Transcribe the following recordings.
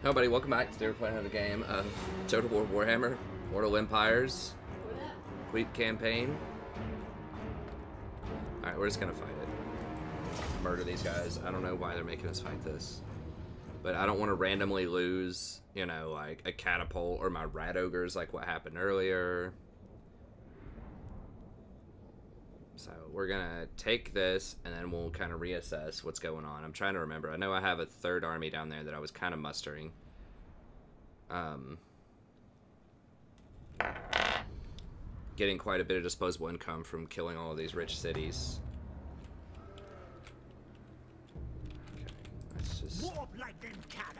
Hello, buddy. Welcome back. Today we're playing another game of Total War Warhammer, Mortal Empires, Queek campaign. Alright, we're just gonna fight it. Murder these guys. I don't know why they're making us fight this. But I don't want to randomly lose, you know, like a catapult or my rat ogres like what happened earlier. So we're gonna take this and then we'll kind of reassess what's going on. I'm trying to remember. I know I have a third army down there that I was kind of mustering. Getting quite a bit of disposable income from killing all of these rich cities. Okay, let's just... Warp lightning cannon.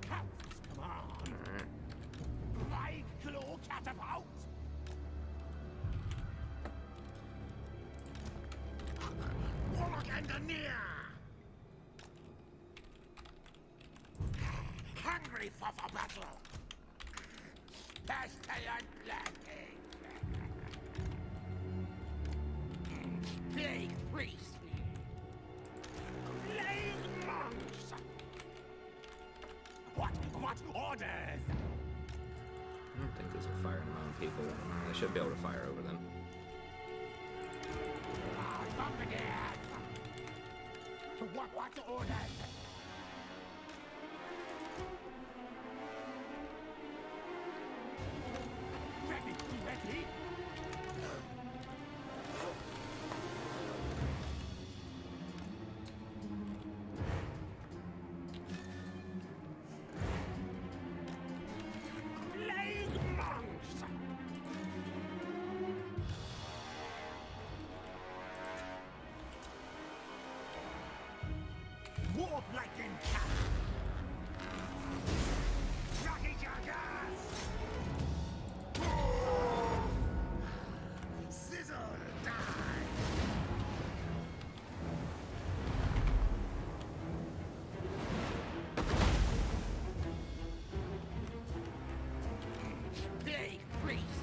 Come on. Right claw catapult. Warlock engineer. Hungry for battle. Pestilent landing. Plague priest. Plague monks. What orders? I don't think these are firing my own people. I should be able to fire over them. Bombardiers. What orders? Ready? Plague monks! Warp lightning cannon! Rocky Jaggers! Sizzle, die! Big priest!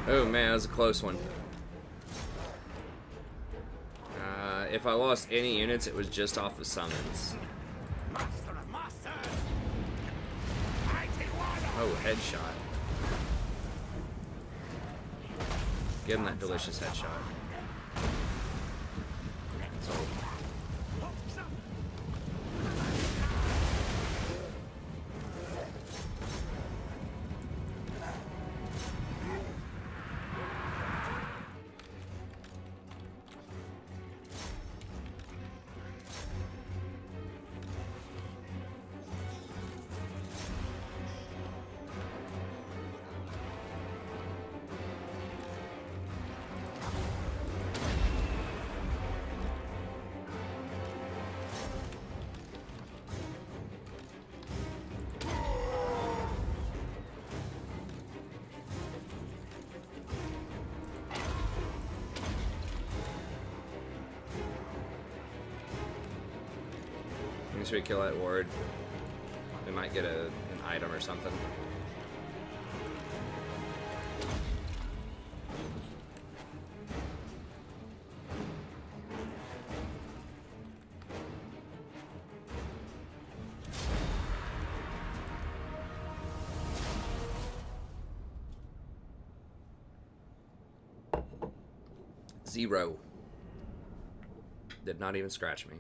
Oh man, that was a close one. If I lost any units, it was just off of summons. Master of masters. Mighty warrior. Oh, headshot. Give him that delicious headshot. So, make sure we kill that ward. We might get an item or something. Zero. Did not even scratch me.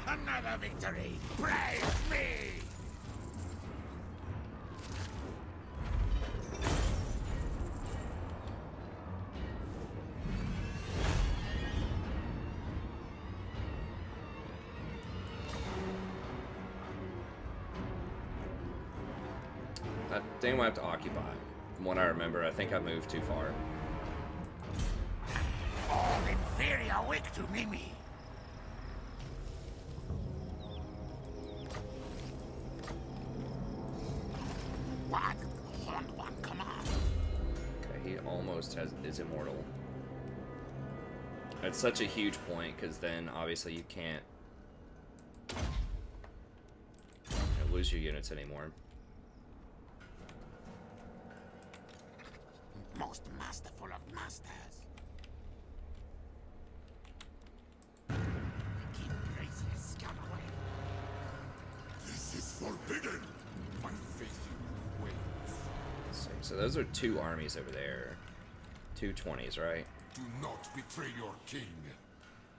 Another victory. Praise me. That thing will have to occupy. From what I remember, I think I moved too far. All inferior weak to Mimi. What? Horned one, come on. Okay, he almost is immortal. It's such a huge point, because then obviously you can't lose your units anymore. Most masterful of masters. Keep graceless, scum away. This is forbidden. My faith in you wanes. Let's see. So those are two armies over there. 220s, right? Do not betray your king.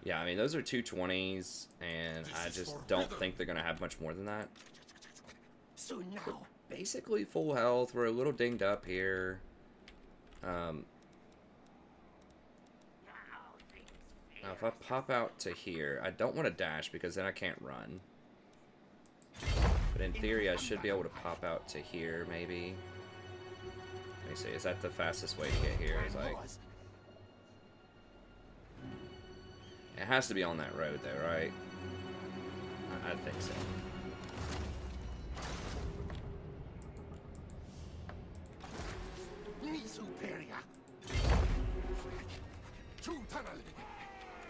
Yeah, I mean, those are 220s, and I just don't think they're going to have much more than that. Soon now. Basically full health. We're a little dinged up here. Now if I pop out to here, I don't want to dash because then I can't run. But in theory, I should be able to pop out to here, maybe. Let me see, is that the fastest way to get here? Is like... It has to be on that road though, right? I think so.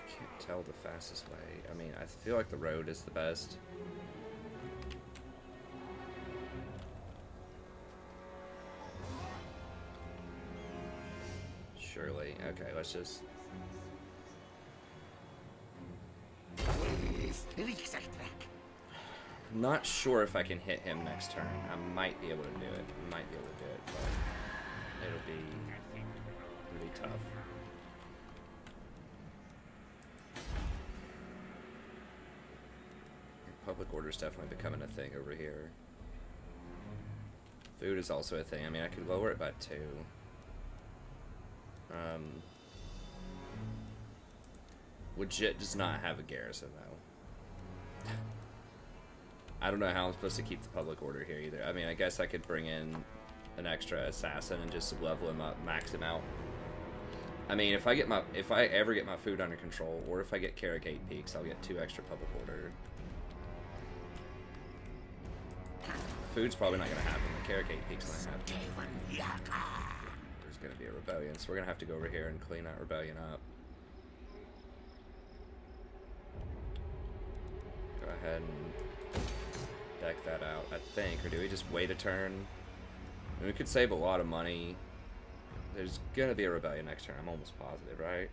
Can't tell the fastest way. I mean, I feel like the road is the best. Surely. Okay, let's just... Not sure if I can hit him next turn. I might be able to do it. Might be able to do it, but it'll be really tough. Public order is definitely becoming a thing over here. Food is also a thing. I mean, I could lower it by 2. Legit does not have a garrison though. I don't know how I'm supposed to keep the public order here either. I mean, I guess I could bring in an extra assassin and just level him up, max him out. I mean, if I ever get my food under control, or if I get Carrick 8 peaks, I'll get 2 extra public order. Food's probably not gonna happen. The Carrick 8 peaks not happen. There's gonna be a rebellion, so we're gonna have to go over here and clean that rebellion up. Go ahead and deck that out, I think. Or do we just wait a turn? I mean, we could save a lot of money. There's gonna be a rebellion next turn, I'm almost positive, right?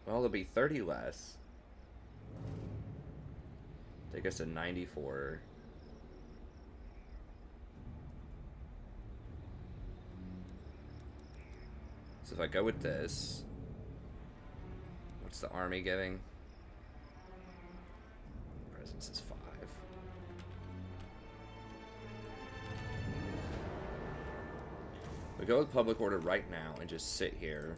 Well, there'll be 30 less. Take us to 94. So if I go with this, what's the army giving? Presence is 5. We go with public order right now and just sit here.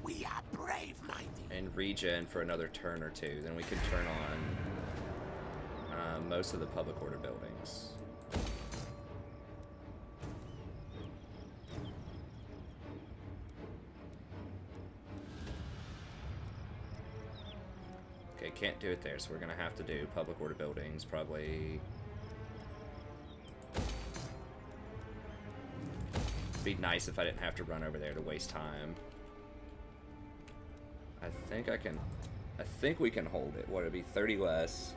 We are brave, mighty. And regen for another turn or two. Then we can turn on most of the public order buildings. Okay, can't do it there, so we're gonna have to do public order buildings, probably. It'd be nice if I didn't have to run over there to waste time. I think we can hold it. What, it'd be 30 less,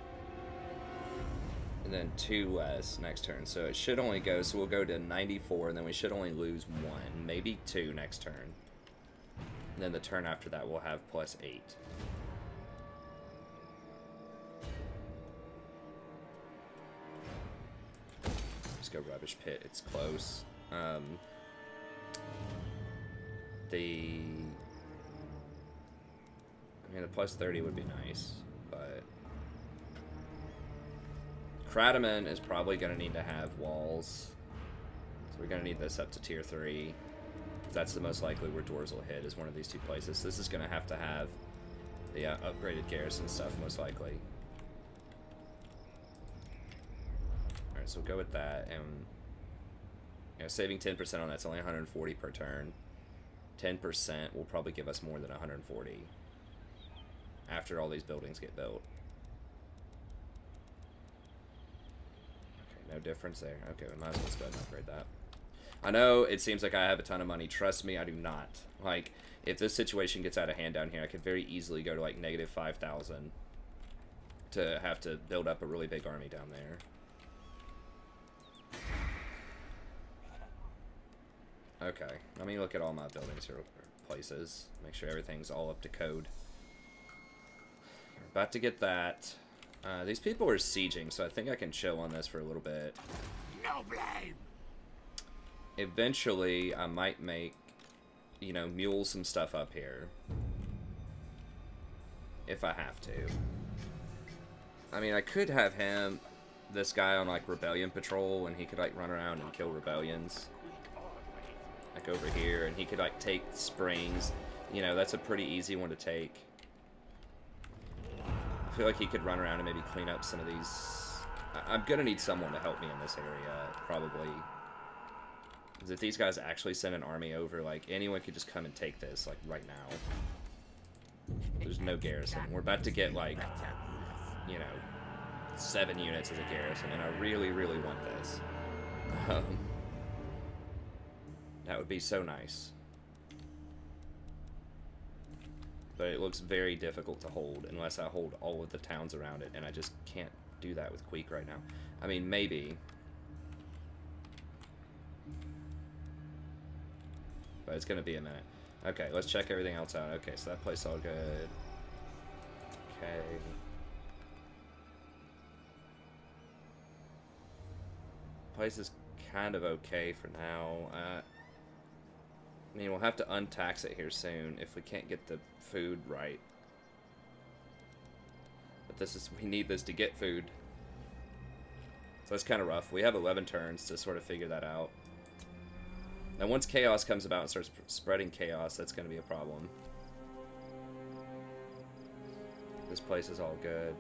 and then 2 less next turn. So it should only go, so we'll go to 94, and then we should only lose 1, maybe 2 next turn. And then the turn after that we'll have +8. Just go rubbish pit, it's close. I mean, the +30 would be nice, but Krataman is probably going to need to have walls, so we're going to need this up to tier 3. That's the most likely where doors will hit, is one of these 2 places. This is going to have the upgraded garrison stuff, most likely. Alright, so we'll go with that, and you know, saving 10% on that's only 140 per turn. 10% will probably give us more than 140 after all these buildings get built. Okay, no difference there. Okay, we might as well just go ahead and upgrade that. I know it seems like I have a ton of money. Trust me, I do not. Like, if this situation gets out of hand down here, I could very easily go to like -5,000 to have to build up a really big army down there. Okay, let me look at all my buildings or places. Make sure everything's all up to code. We're about to get that. These people are sieging, so I think I can chill on this for a little bit. No blame. Eventually, I might make, you know, mule some stuff up here. If I have to. I mean, I could have this guy on, like, rebellion patrol, and he could, like, run around and kill rebellions. Like, over here, and he could, like, take springs. You know, that's a pretty easy one to take. I feel like he could run around and maybe clean up some of these. I'm gonna need someone to help me in this area, probably. Because if these guys actually send an army over, like, anyone could just come and take this, like, right now. There's no garrison. We're about to get, like, you know, 7 units as a garrison, and I really, really want this. That would be so nice. But it looks very difficult to hold unless I hold all of the towns around it, and I just can't do that with Queek right now. I mean, maybe. But it's going to be a minute. Okay, let's check everything else out. Okay, so that place all good. Okay. Place is kind of okay for now. I mean, we'll have to untax it here soon if we can't get the food right. But we need this to get food. So that's kind of rough. We have 11 turns to sort of figure that out. Now, once chaos comes about and starts spreading chaos, that's going to be a problem. This place is all good.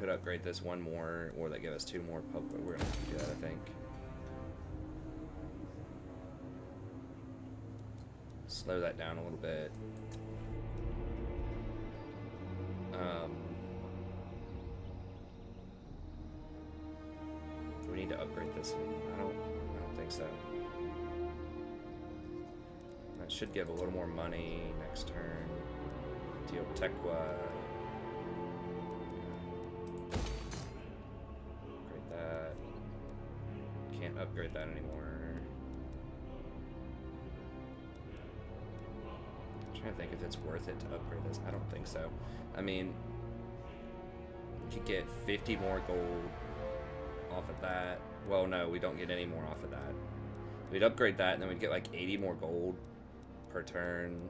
could upgrade this one more, or that give us 2 more public. We're gonna have to do that, I think. Slow that down a little bit. Do we need to upgrade this? I don't think so. That should give a little more money next turn. Deal Tequa. Upgrade that. Can't upgrade that anymore. I'm trying to think if it's worth it to upgrade this. I don't think so. I mean, you could get 50 more gold off of that. Well, no, we don't get any more off of that. We'd upgrade that, and then we'd get like 80 more gold per turn.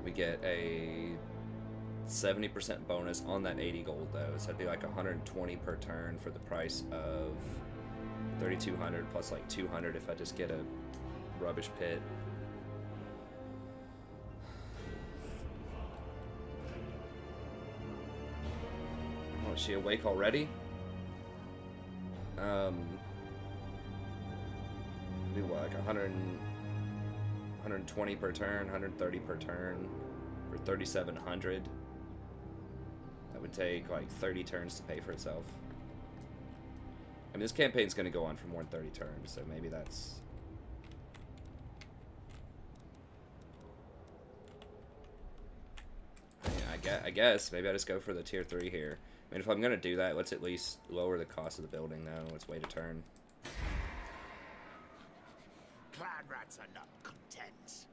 We get a 70% bonus on that 80 gold, though. So that'd be like 120 per turn for the price of 3,200 plus like 200 if I just get a rubbish pit. Oh, is she awake already? Do what, like 120 per turn, 130 per turn for 3,700. That would take like 30 turns to pay for itself. I mean, this campaign's going to go on for more than 30 turns, so maybe that's... I guess maybe I just go for the tier 3 here. I mean, if I'm going to do that, let's at least lower the cost of the building, though. Let's wait a turn. Clan rats are not content.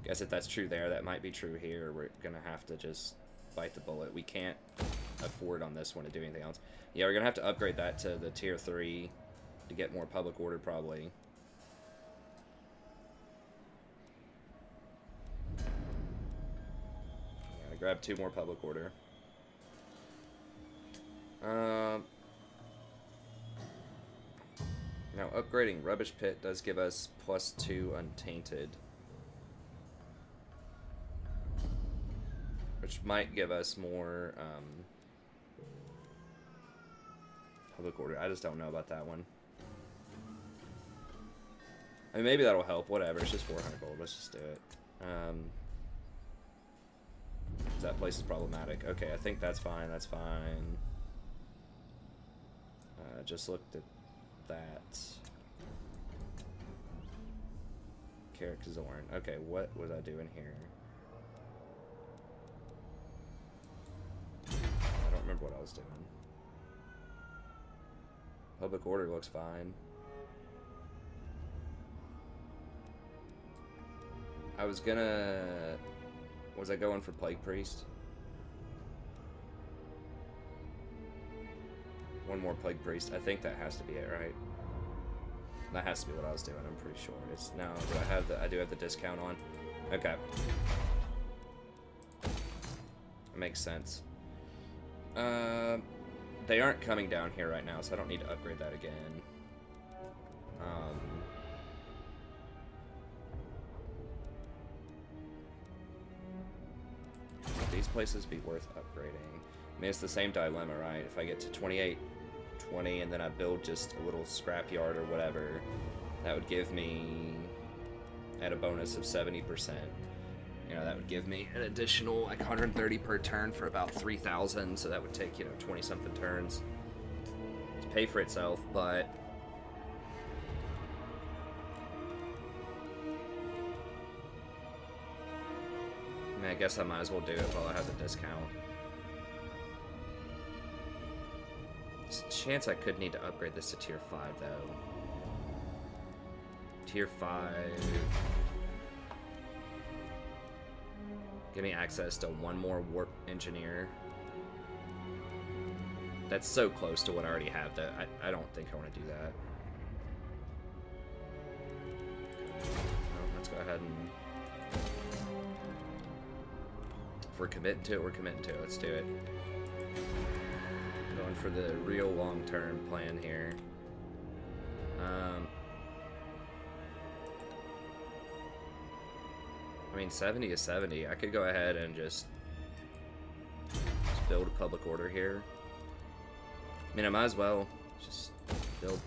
Guess if that's true there, that might be true here. We're gonna have to just bite the bullet. We can't afford on this one to do anything else. Yeah, we're gonna have to upgrade that to the tier 3 to get more public order, probably. Yeah, grab 2 more public order. Now, upgrading Rubbish Pit does give us +2 Untainted. Which might give us more public order. I just don't know about that one. I mean, maybe that'll help. Whatever. It's just 400 gold. Let's just do it. That place is problematic. Okay, I think that's fine. That's fine. Just looked at that. Carrick Zorn. Okay, what was I doing here? I don't remember what I was doing. Public order looks fine. I was gonna... Was I going for Plague Priest? One more Plague Priest. I think that has to be it, right? That has to be what I was doing, I'm pretty sure. It's now, do I have the... I do have the discount on. Okay. That makes sense. They aren't coming down here right now, so I don't need to upgrade that again. Would these places be worth upgrading? I mean, it's the same dilemma, right? If I get to 28, 20, and then I build just a little scrapyard or whatever, that would give me, at a bonus of 70%. You know, that would give me an additional like 130 per turn for about 3,000, so that would take, you know, 20-something turns to pay for itself, but I mean, I guess I might as well do it while I have the discount. There's a chance I could need to upgrade this to tier 5, though. Tier 5... Give me access to 1 more warp engineer. That's so close to what I already have that I don't think I want to do that. Well, let's go ahead and... If we're committing to it, we're committing to it. Let's do it. Going for the real long-term plan here. I mean, 70 is 70. I could go ahead and just build a public order here. I mean, I might as well just build.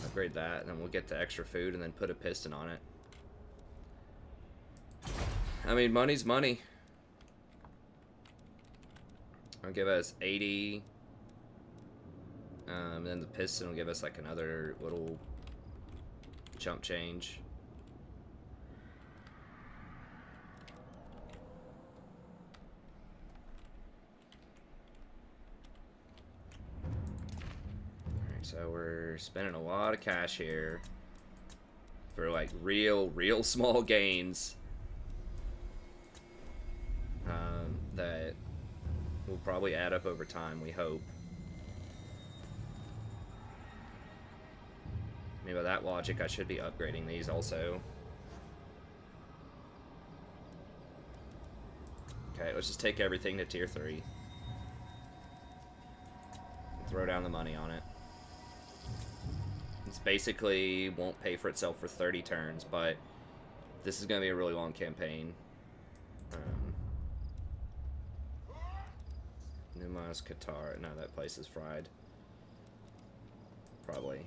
Upgrade that, and then we'll get the extra food and then put a piston on it. I mean, money's money. It'll give us 80. Then the piston will give us like another little chump change. Alright, so we're spending a lot of cash here for like real small gains that will probably add up over time, we hope. I mean, by that logic, I should be upgrading these also. Okay, let's just take everything to tier 3. Throw down the money on it. It's basically won't pay for itself for 30 turns, but this is going to be a really long campaign. Numas, Qatar. No, that place is fried. Probably.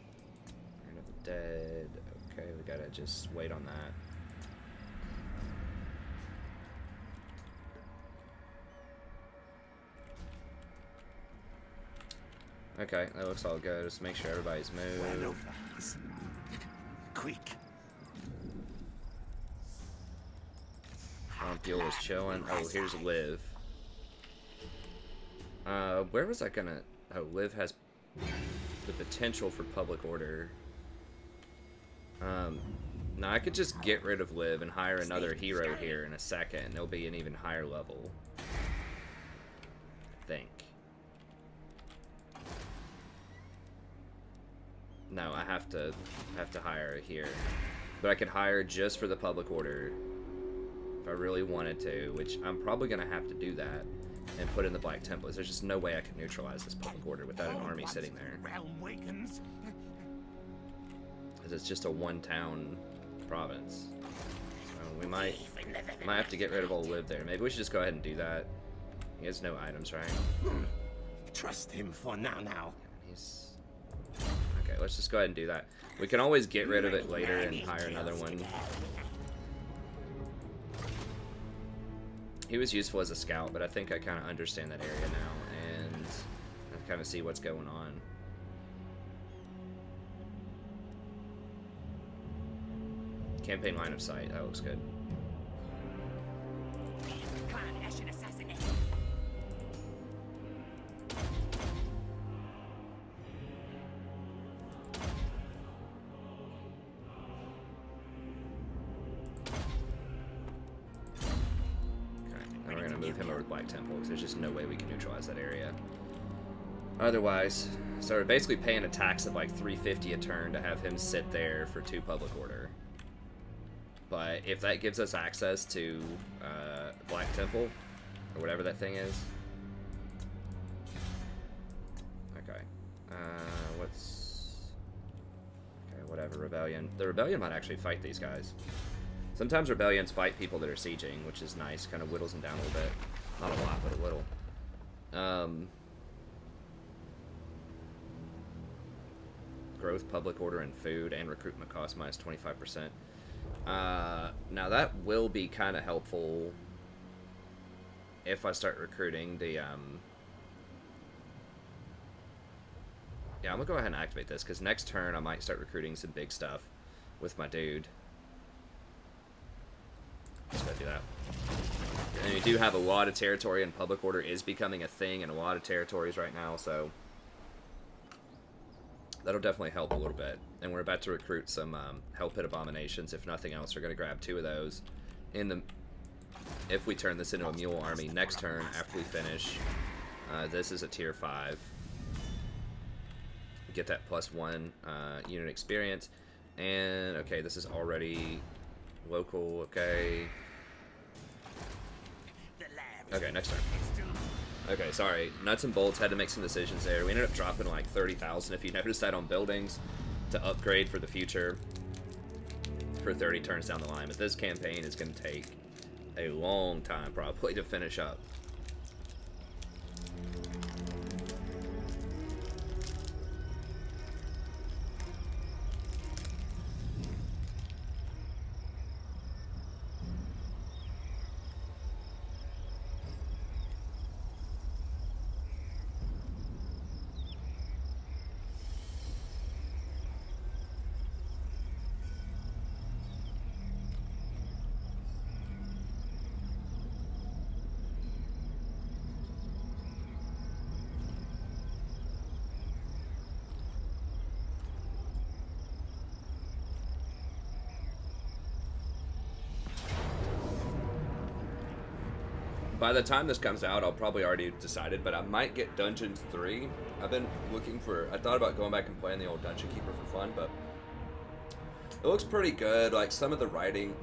Reign of the Dead. Okay, we gotta just wait on that. Okay, that looks all good. Just make sure everybody's moved. Queek. Fuel is chilling. Oh, here's Liv. Where was I gonna... Oh, Liv has the potential for public order. Now I could just get rid of Liv and hire another hero here in a second, and they'll be an even higher level. I think. No, I have to hire here. But I could hire just for the public order if I really wanted to, which I'm probably gonna have to do that. And put in the Black Templars. There's just no way I can neutralize this public order without an army sitting there. Because it's just a one-town province. So we might have to get rid of all Liv there. Maybe we should just go ahead and do that. He has no items, right? Trust him for now. He's... Okay, let's just go ahead and do that. We can always get rid of it later and hire another one. He was useful as a scout, but I think I kind of understand that area now, and I kind of see what's going on. Campaign line of sight, that looks good. There's just no way we can neutralize that area otherwise. So we're basically paying a tax of like 350 a turn to have him sit there for 2 public order. But if that gives us access to Black Temple or whatever that thing is, okay. Whatever. Rebellion. The rebellion might actually fight these guys. Sometimes rebellions fight people that are sieging, which is nice. Kind of whittles them down a little bit. Not a lot, but a little. Growth, public order, and food, and recruitment cost minus 25%. Now that will be kind of helpful if I start recruiting the, Yeah, I'm gonna go ahead and activate this, because next turn I might start recruiting some big stuff with my dude. Just gotta do that. And you do have a lot of territory, and public order is becoming a thing in a lot of territories right now, so that'll definitely help a little bit. And we're about to recruit some Hell Pit Abominations. If nothing else, we're going to grab 2 of those if we turn this into a mule army next turn after we finish. This is a tier 5. Get that +1 unit experience. And, okay, this is already local, okay. Okay, next turn. Okay, sorry. Nuts and bolts, had to make some decisions there. We ended up dropping like 30,000 if you noticed that on buildings. to upgrade for the future for 30 turns down the line. But this campaign is going to take a long time probably to finish up. By the time this comes out, I'll probably already have decided, but I might get Dungeons 3. I've been looking for... I thought about going back and playing the old Dungeon Keeper for fun, but it looks pretty good. Like, some of the writing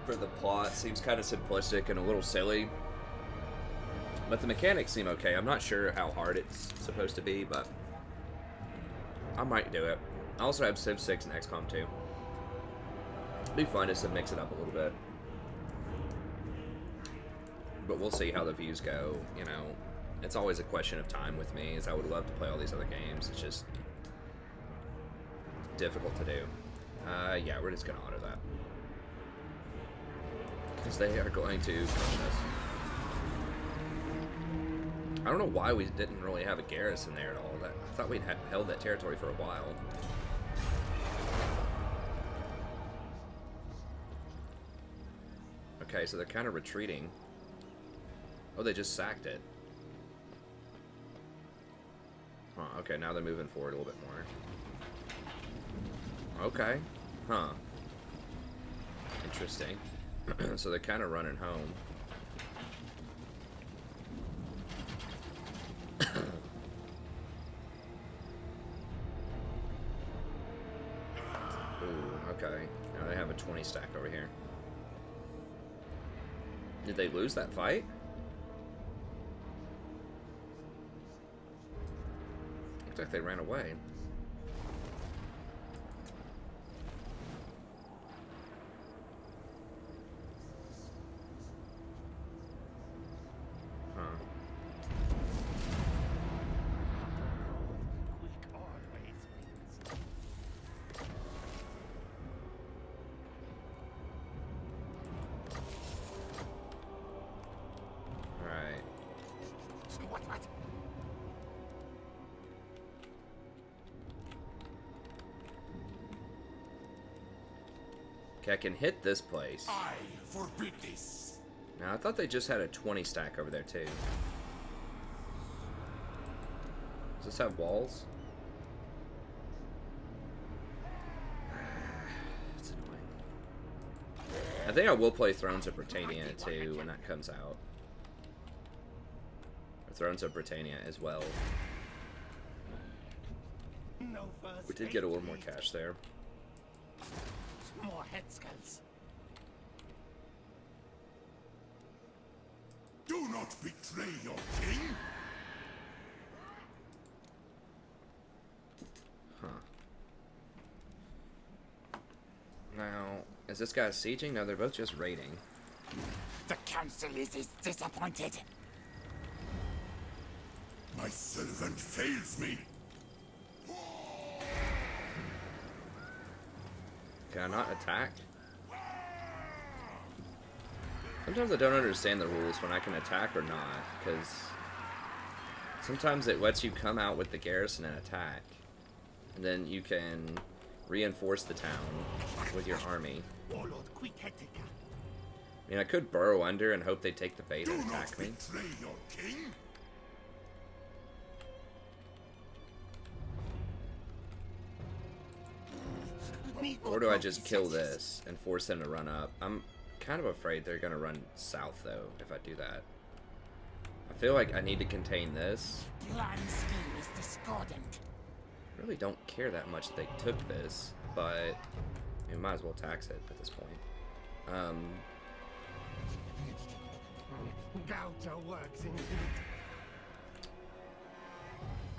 for the plot seems kind of simplistic and a little silly, but the mechanics seem okay. I'm not sure how hard it's supposed to be, but I might do it. I also have Civ 6 and XCOM 2. It'd be fun just to mix it up a little bit. But we'll see how the views go, you know. It's always a question of time with me, as I would love to play all these other games. It's just difficult to do. Yeah, we're just going to auto that. Because they are going to crush us. I don't know why we didn't really have a garrison there at all. I thought we'd held that territory for a while. Okay, so they're kind of retreating. Oh, they just sacked it. Huh, okay, now they're moving forward a little bit more. Okay. Huh. Interesting. So they're kind of running home. Ooh, okay. Now they have a 20 stack over here. Did they lose that fight? Looks like they ran away. Huh. Queek always wins. All right. What? Okay, I can hit this place. I forbid this. Now, I thought they just had a 20 stack over there, too. Does this have walls? It's annoying. I think I will play Thrones of Britannia, too, when that comes out. Or Thrones of Britannia as well. No first We did get a little more cash there. More head skulls. Do not betray your king. Huh. Now, is this guy sieging? No, they're both just raiding. The council is disappointed. My servant fails me. Can I not attack? Sometimes I don't understand the rules when I can attack or not, because sometimes it lets you come out with the garrison and attack, and then you can reinforce the town with your army. Warlord Queek. I mean, I could burrow under and hope they take the bait and attack me. Do not betray your king. Or do I just kill this and force them to run up? I'm kind of afraid they're going to run south, though, if I do that. I feel like I need to contain this. Plan scheme is discordant. I really don't care that much that they took this, but we might as well tax it at this point. Gaucho works indeed.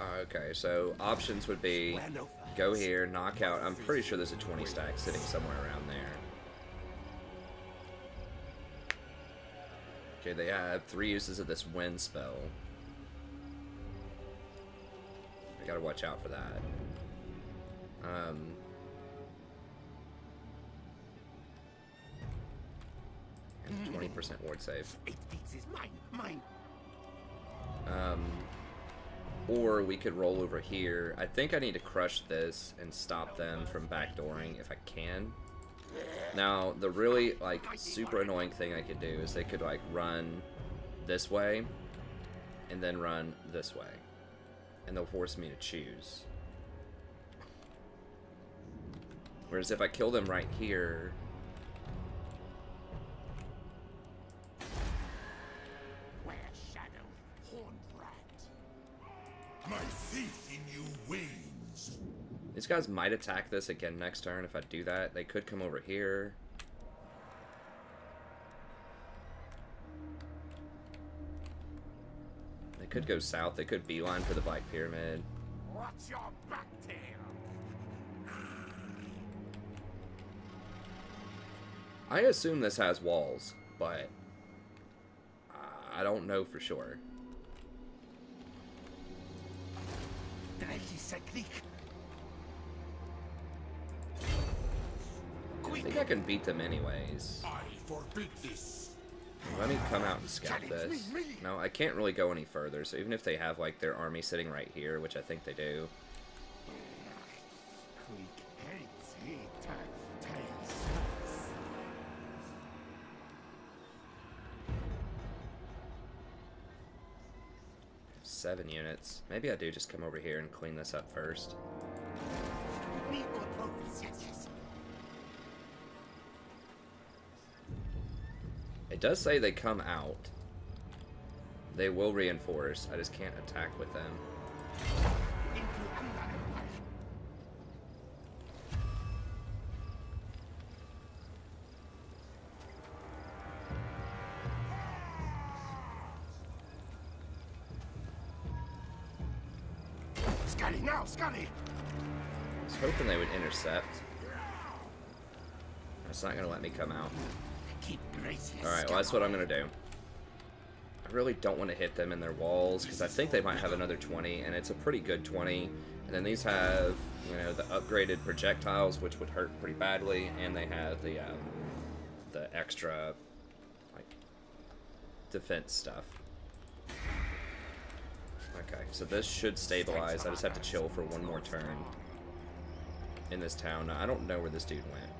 Okay, so options would be go here, knock out. I'm pretty sure there's a 20 stack sitting somewhere around there. Okay, they have 3 uses of this wind spell. I gotta watch out for that. And 20% ward save. It beats is mine. Or we could roll over here. I think I need to crush this and stop them from backdooring if I can. Now, the really, like, super annoying thing I could do is they could, like, run this way and then run this way. And they'll force me to choose. Whereas if I kill them right here... My faith in you wanes. These guys might attack this again next turn if I do that. They could come over here. They could go south. They could beeline for the Black Pyramid. What's your back tail? I assume this has walls, but I don't know for sure. I think I can beat them anyways. I forbid this. Let me come out and scout this. No, I can't really go any further, so even if they have, like, their army sitting right here, which I think they do. Queek hates it. 7 units. Maybe I do just come over here and clean this up first. Need more trophies, yes. It does say they come out. They will reinforce. I just can't attack with them. Into Under Empire. Scotty, now, Scotty! I was hoping they would intercept. It's not going to let me come out. Keep gracious. Alright, well, that's what I'm going to do. I really don't want to hit them in their walls, because I think they might have another 20, and it's a pretty good 20. And then these have, you know, the upgraded projectiles, which would hurt pretty badly, and they have the extra, like, defense stuff. Okay, so this should stabilize. I just have to chill for one more turn in this town. Now, I don't know where this dude went.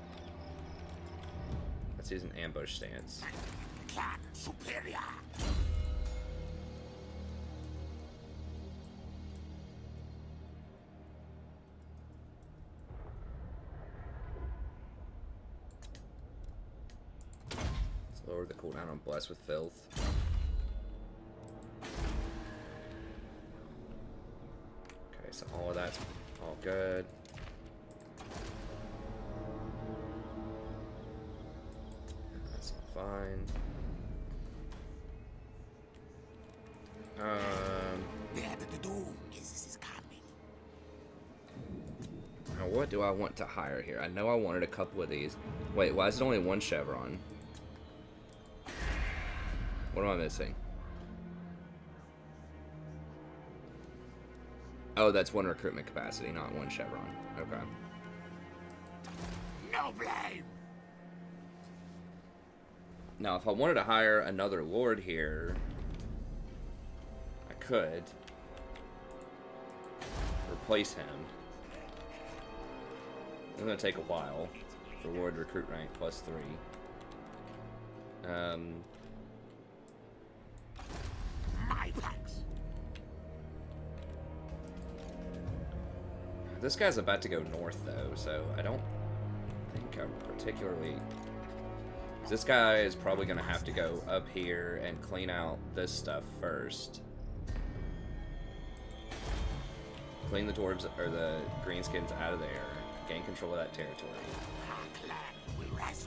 Let's use an ambush stance. Clan superior. Let's lower the cooldown on Bless with Filth. Okay, so all of that's all good. That's fine. The doom is coming. Now what do I want to hire here? I know I wanted a couple of these. Wait, why is it only one chevron? What am I missing? Oh, that's one recruitment capacity, not one chevron. Okay. No blame. Now, if I wanted to hire another lord here, I could replace him. It's gonna take a while for lord recruit rank +3. My packs. This guy's about to go north, though, so I don't think I'm particularly... This guy is probably going to have to go up here and clean out this stuff first. Clean the dwarves, or the greenskins out of there. Gain control of that territory. Our clan will rise.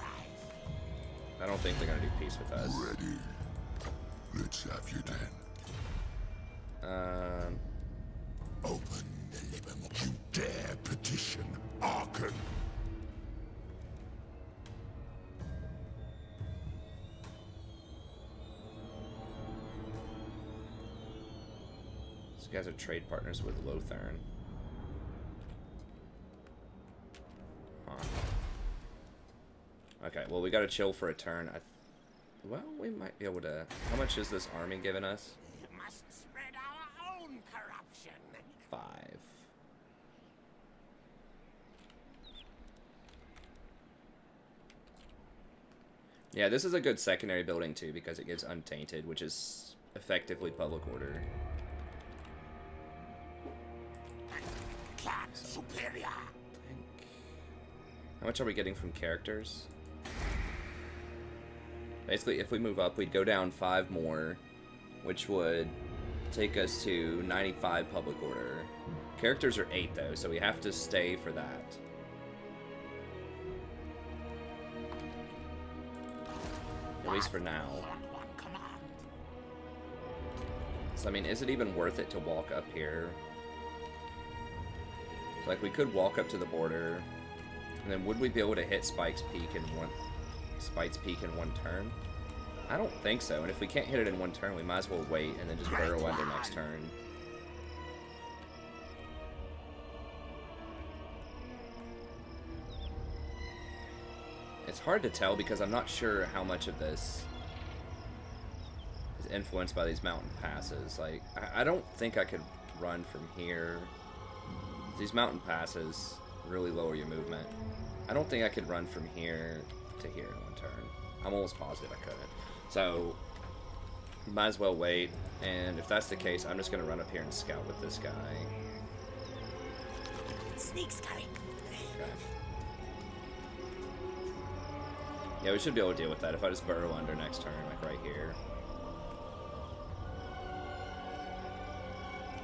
I don't think they're going to do peace with us. Ready. Let's have you then. dare petition Archon? These guys are trade partners with Lothern. Huh. Okay, well, we gotta chill for a turn. Well, we might be able to... How much is this army giving us? We must spread our own corruption. 5. Yeah, this is a good secondary building, too, because it gives Untainted, which is effectively public order. Clan superior. How much are we getting from characters? Basically, if we move up, we'd go down 5 more, which would take us to 95 public order. Characters are 8, though, so we have to stay for that. At least for now. So, I mean, is it even worth it to walk up here? So, like, we could walk up to the border, and then would we be able to hit Spike's Peak in one turn? I don't think so, and if we can't hit it in one turn, we might as well wait and then just burrow under next turn. It's hard to tell because I'm not sure how much of this is influenced by these mountain passes. Like, I don't think I could run from here. These mountain passes really lower your movement. I don't think I could run from here to here in one turn. I'm almost positive I couldn't. So, might as well wait, and if that's the case, I'm just going to run up here and scout with this guy. Sneaks coming. Okay. Yeah, we should be able to deal with that if I just burrow under next turn, like right here.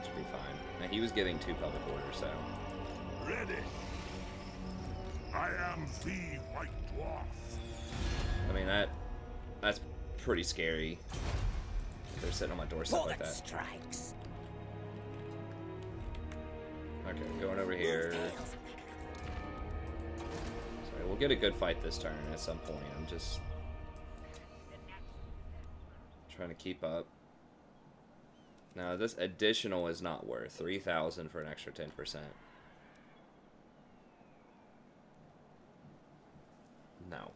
Should be fine. Now, he was giving 2 public orders, so... Ready. I am the White Dwarf. I mean, that's pretty scary. They're sitting on my doorstep like that. Strikes. Okay, going over here. Sorry, we'll get a good fight this turn at some point. I'm just trying to keep up. Now, this additional is not worth 3,000 for an extra 10%. No.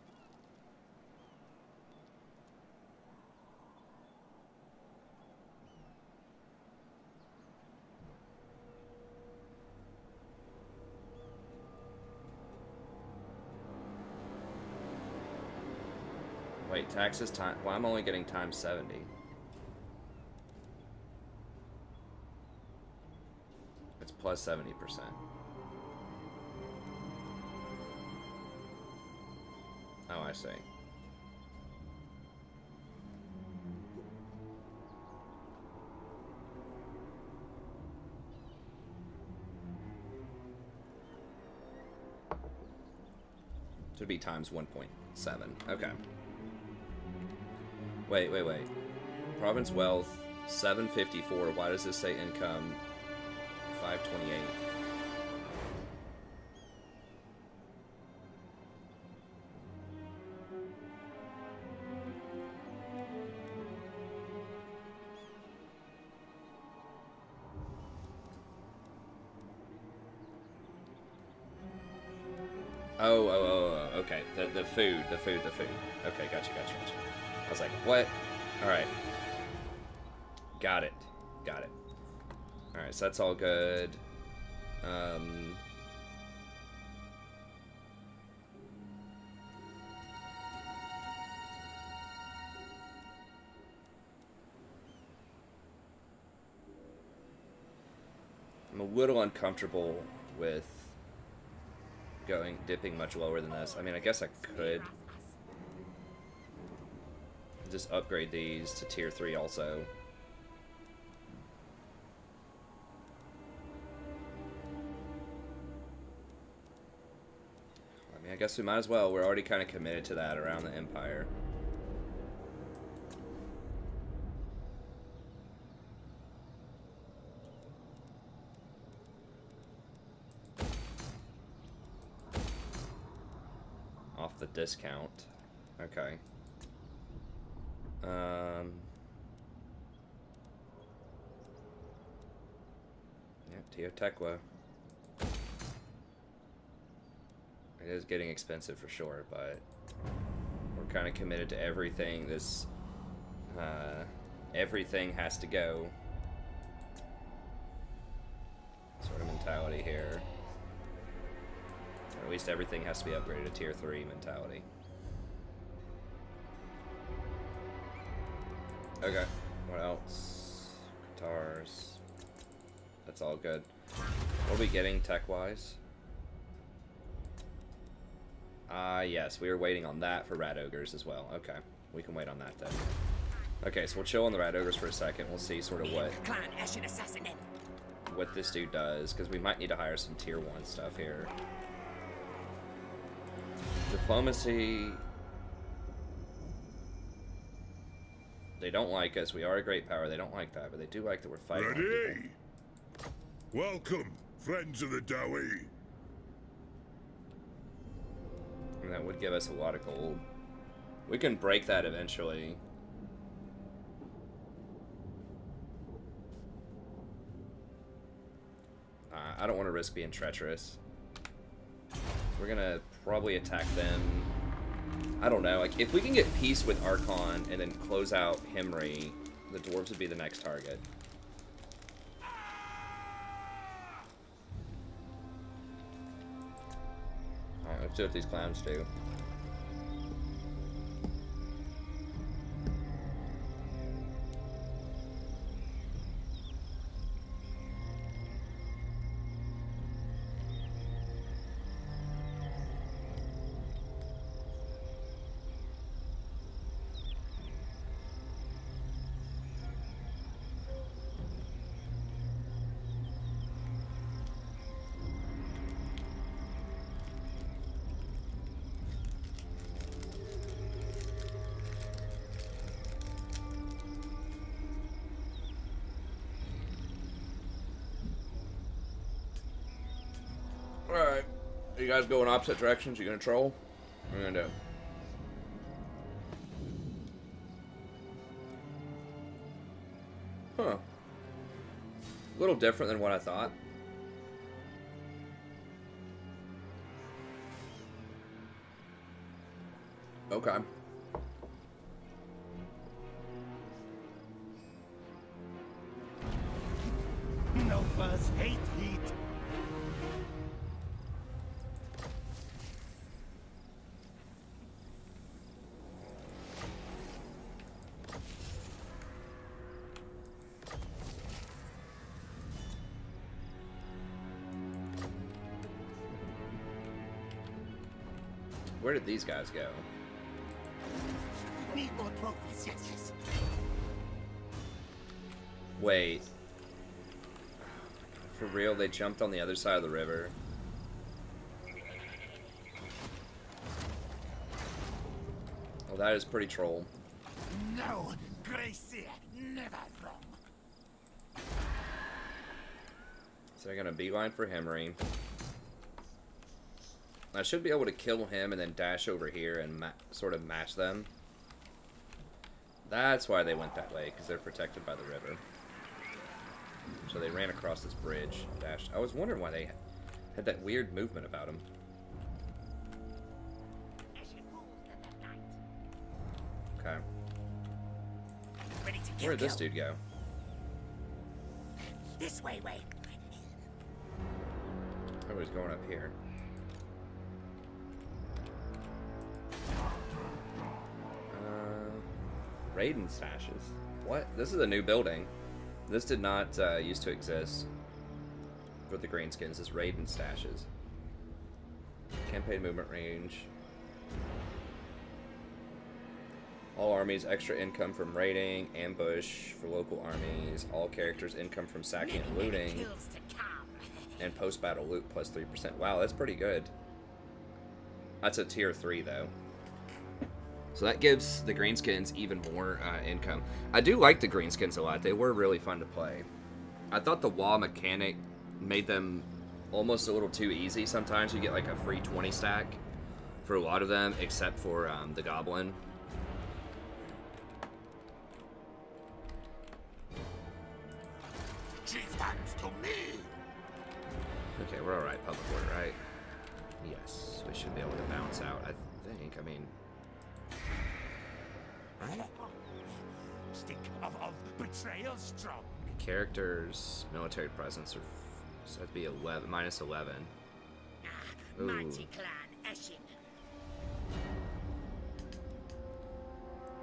Wait, taxes time. Well, I'm only getting times 70. It's plus 70%. Oh, I see. Should be times 1.7. Okay. Wait. Province wealth, 754. Why does this say income 528? Oh, okay. The food. Okay, gotcha. I was like, what? Alright. Got it. Alright, so that's all good. I'm a little uncomfortable with dipping much lower than this. I mean, I guess I could just upgrade these to tier 3 also. I mean, I guess we might as well. We're already kind of committed to that around the Empire. the discount. Okay. Yeah, Teotekwa. It is getting expensive for sure, but we're kind of committed to everything. This, everything has to go. Sort of mentality here. Or at least everything has to be upgraded to tier 3 mentality. Okay, what else? Guitars. That's all good. What are we getting tech-wise? Yes, we were waiting on that for Rat Ogres as well. Okay, we can wait on that then. Okay, so we'll chill on the Rat Ogres for a second. We'll see sort of what this dude does, because we might need to hire some tier 1 stuff here. Diplomacy. They don't like us. We are a great power. They don't like that, but they do like that we're fighting. Ready? Welcome, friends of the Dowie. And that would give us a lot of gold. We can break that eventually. I don't want to risk being treacherous. We're gonna probably attack them. I don't know, like, if we can get peace with Archon and then close out Himri, the dwarves would be the next target. Alright, let's see what these clowns do. Alright. You guys going opposite directions? You gonna troll? What are you gonna do? Huh. A little different than what I thought. Okay. No fuzz, hate heat. Where did these guys go? Need more trophies, yes. Wait. For real, they jumped on the other side of the river. Well, that is pretty troll. No, Gracie, never wrong. So they're gonna beeline for Himri. I should be able to kill him and then dash over here and sort of match them. That's why they went that way, because they're protected by the river. So they ran across this bridge, dashed. I was wondering why they had that weird movement about them. Okay. Ready to kill. Where'd this dude go? This way. Oh, he's going up here. Raiden stashes. What? This is a new building. This did not used to exist for the Greenskins. This Raiden stashes. Campaign movement range. All armies extra income from raiding, ambush for local armies. All characters income from sacking and looting. And post-battle loot plus 3%. Wow, that's pretty good. That's a tier 3 though. So that gives the Greenskins even more income. I do like the Greenskins a lot. They were really fun to play. I thought the wall mechanic made them almost a little too easy sometimes. You get like a free 20 stack. for a lot of them, except for the goblin. Chieftains to me! Okay, we're alright, public order, right? Yes, we should be able to bounce out, I think. I mean... Right? Stink of betrayal strong. Characters, military presence, or so that'd be 11, minus 11. Ooh. Mighty clan Eshin.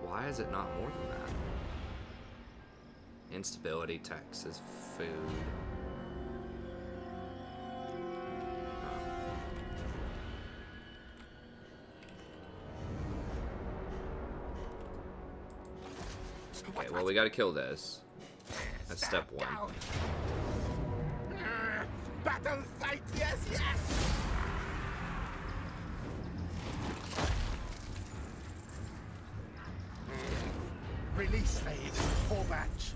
Why is it not more than that? Instability, taxes, food. Okay, well, we gotta kill this. That's step one. Battle fight, yes, yes! Release raid, full batch.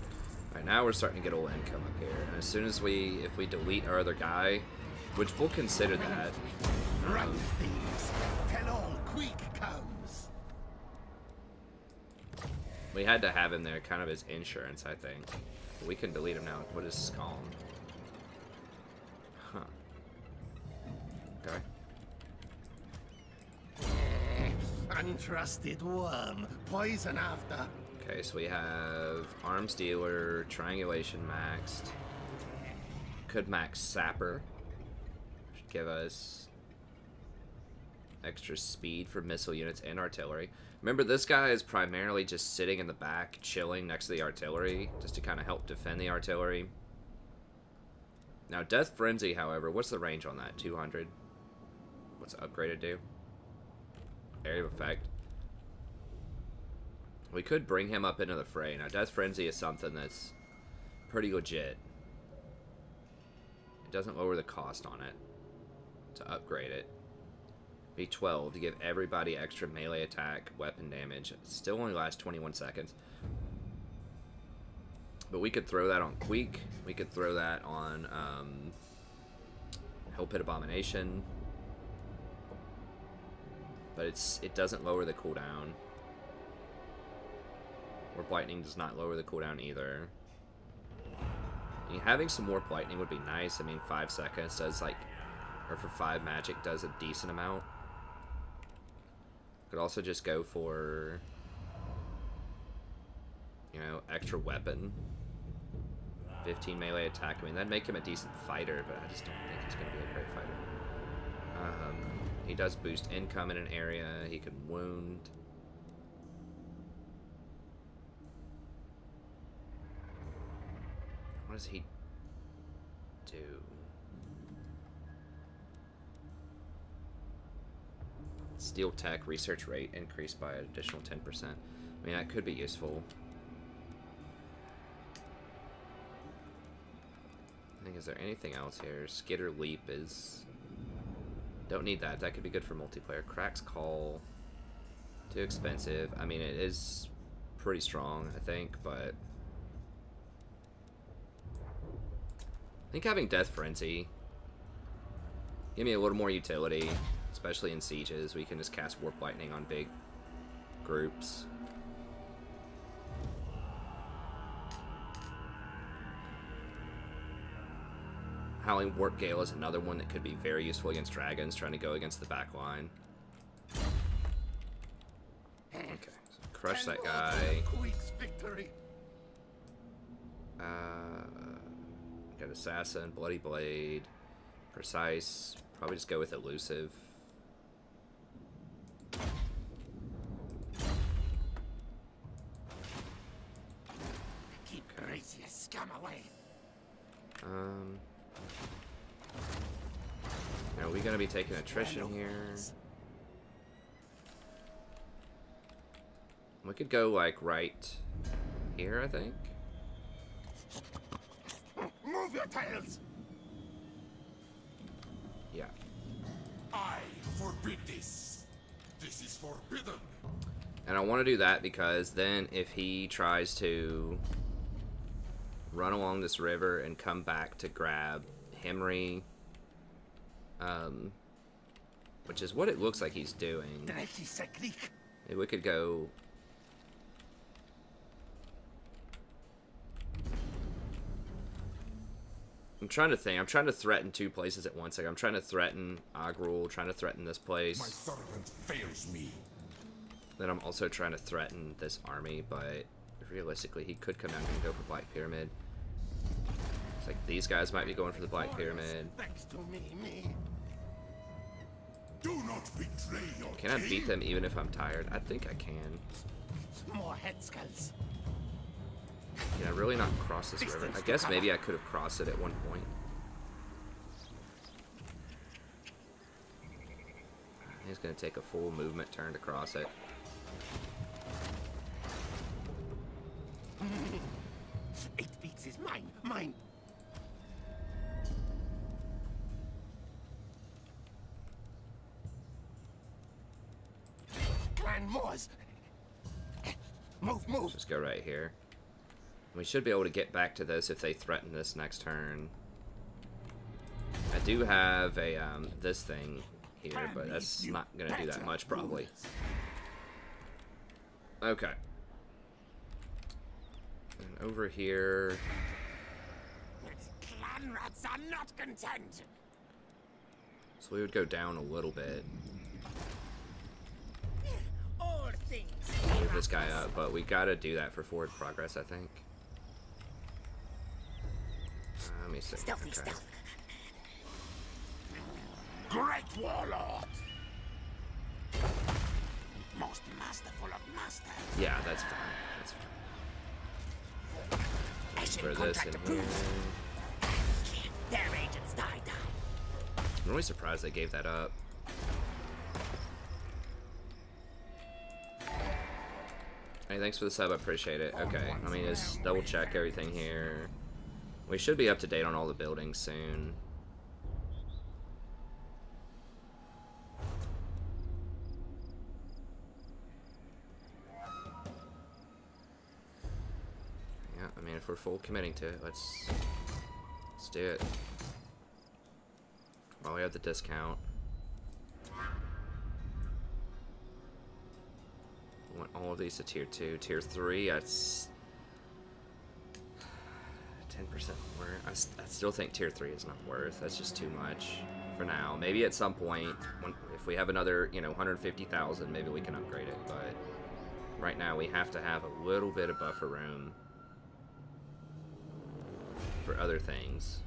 Alright, now we're starting to get old income up here. And as soon as if we delete our other guy, which we'll consider that. Right, thieves. Tell all Queek comes. We had to have him there kind of as insurance, I think. We can delete him now. What is Scalm? Huh. Okay. Untrusted worm. Poison after. Okay, so we have Arms Dealer, Triangulation maxed. Could max Sapper. Should give us extra speed for missile units and artillery. Remember, this guy is primarily just sitting in the back, chilling next to the artillery, just to kind of help defend the artillery. Now, Death Frenzy, however, what's the range on that? 200? What's upgraded do? Area of effect. We could bring him up into the fray. Now, Death Frenzy is something that's pretty legit. It doesn't lower the cost on it to upgrade it. Be 12 to give everybody extra melee attack, weapon damage. It still only lasts 21 seconds. But we could throw that on Queek. We could throw that on Hell Pit Abomination. But it doesn't lower the cooldown. Warp Lightning does not lower the cooldown either. I mean, having some Warp Lightning would be nice. I mean, 5 seconds does like, or for 5 magic does a decent amount. Could also just go for, you know, extra weapon. 15 melee attack. I mean, that'd make him a decent fighter, but I just don't think he's going to be a great fighter. He does boost income in an area. He can wound. What does he do? Steel Tech research rate increased by an additional 10%. I mean, that could be useful. I think, is there anything else here? Skitter Leap is... Don't need that. That could be good for multiplayer. Crack's Call. Too expensive. I mean, it is pretty strong, I think, but... I think having Death Frenzy give me a little more utility, especially in sieges. We can just cast Warp Lightning on big groups. Howling Warp Gale is another one that could be very useful against dragons trying to go against the back line. Okay, so crush that guy. Got Assassin, Bloody Blade, Precise. Probably just go with Elusive. Keep Gracia scum away. Are we gonna be taking attrition here? We could go like right here, I think. Move your tails! Yeah. I forbid this. This is forbidden. And I want to do that because then if he tries to run along this river and come back to grab Hemry, which is what it looks like he's doing. Maybe we could go... I'm trying to think. I'm trying to threaten two places at once. Like, I'm trying to threaten Agrul, trying to threaten this place. My servant fails me. Then I'm also trying to threaten this army, but realistically, he could come down and go for Black Pyramid. It's like these guys might be going for the Black Pyramid. Thanks to me. Do not betray your Can I king. beat them even if I'm tired? I think I can. More head skulls. Can I really not cross this river? I guess maybe I could have crossed it at one point. He's going to take a full movement turn to cross it. It beats is mine. Mine. Clan Moors. Move. Just go right here. We should be able to get back to this if they threaten this next turn. I do have a this thing here, but that's not going to do that much probably. Okay. And over here... Clan rats are not content. So we would go down a little bit. All things. Move this guy up, but we gotta do that for forward progress, I think. Let me see. Stealthy, Okay. stealth. Great warlord. Most masterful of masters. Yeah, that's fine. That's fine. Ashen Throw this contract in approved. here. Their agents die. I'm really surprised they gave that up. Hey, thanks for the sub, I appreciate it. Okay, let me just double check everything here. We should be up to date on all the buildings soon. Yeah, I mean, if we're full committing to it, let's do it. While we have the discount. We want all of these to tier 2. Tier 3, that's 10% more. I still think tier 3 is not worth. That's just too much for now. Maybe at some point, if we have another, 150,000, maybe we can upgrade it. But right now, we have to have a little bit of buffer room for other things.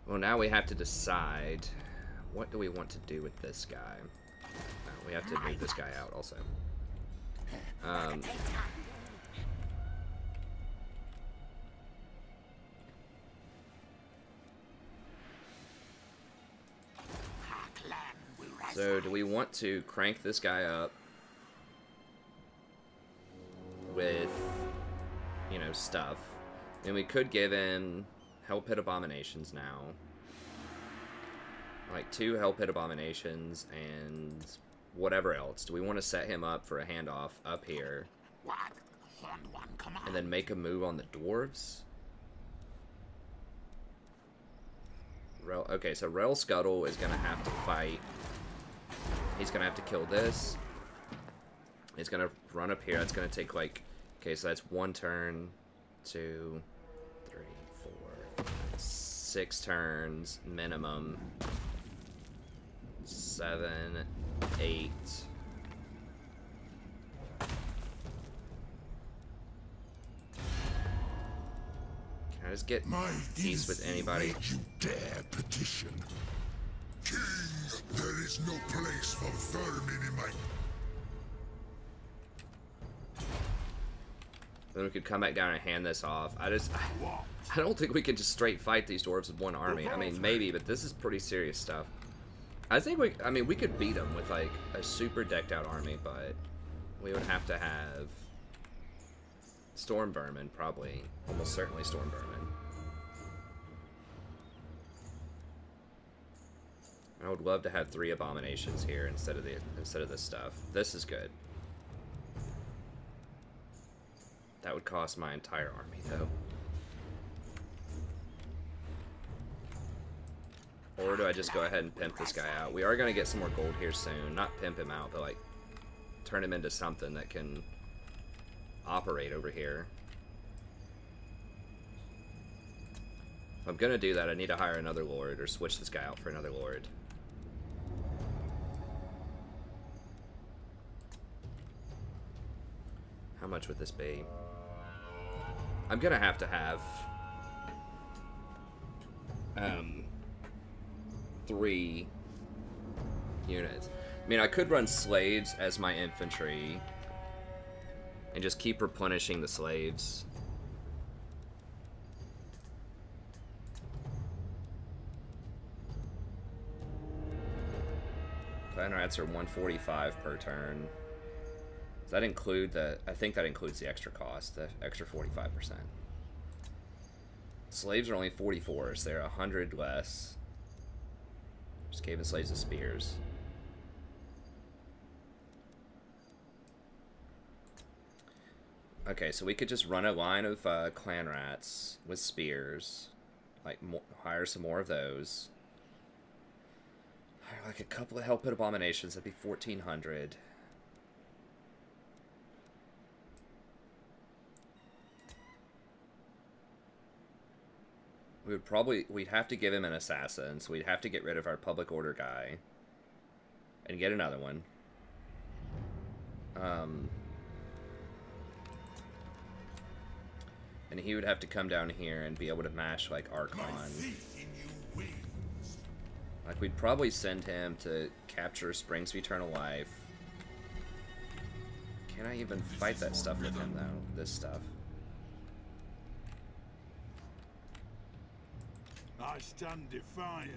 Well, now we have to decide, what do we want to do with this guy? No, we have to move this guy out also. So, do we want to crank this guy up with, stuff? And we could give him Hell Pit Abominations now. Like 2 Hell Pit Abominations and whatever else. Do we want to set him up for a handoff up here? What? Horned one, come on. And then make a move on the dwarves? Rell, okay, so Rell Scuttle is going to have to fight. He's going to have to kill this. He's going to run up here. That's going to take like... Okay, so that's 1 turn, 2, 3, 4, 6 turns minimum. 7, 8. Can I just get peace with anybody? You dare petition. King, there is no place for vermin in my... Then we could come back down and hand this off. I don't think we can just straight fight these dwarves with one army. I mean, maybe, but this is pretty serious stuff. I think we could beat them with like a super decked out army, but we would have to have Storm Vermin, probably. Almost certainly Storm Vermin. I would love to have 3 abominations here instead of this stuff. This is good. That would cost my entire army, though. Or do I just go ahead and pimp this guy out? We are going to get some more gold here soon. Not pimp him out, but like turn him into something that can operate over here. If I'm going to do that, I need to hire another lord or switch this guy out for another lord. How much would this be? I'm going to have 3 units. I mean, I could run slaves as my infantry and just keep replenishing the slaves. Clan rats are 145 per turn. Does that include the... I think that includes the extra cost, the extra 45%. Slaves are only 44, so they're 100 less. Skaven slaves with spears. Okay, so we could just run a line of clan rats with spears. Like, hire some more of those. Hire like a couple of hell pit abominations. That'd be 1,400. We'd have to give him an assassin, so we'd have to get rid of our public order guy. And get another one. And he would have to come down here and be able to match, like, Archon. Like, we'd probably send him to capture Springs of Eternal Life. Can I even fight that stuff with him, though? This stuff. I stand defiant.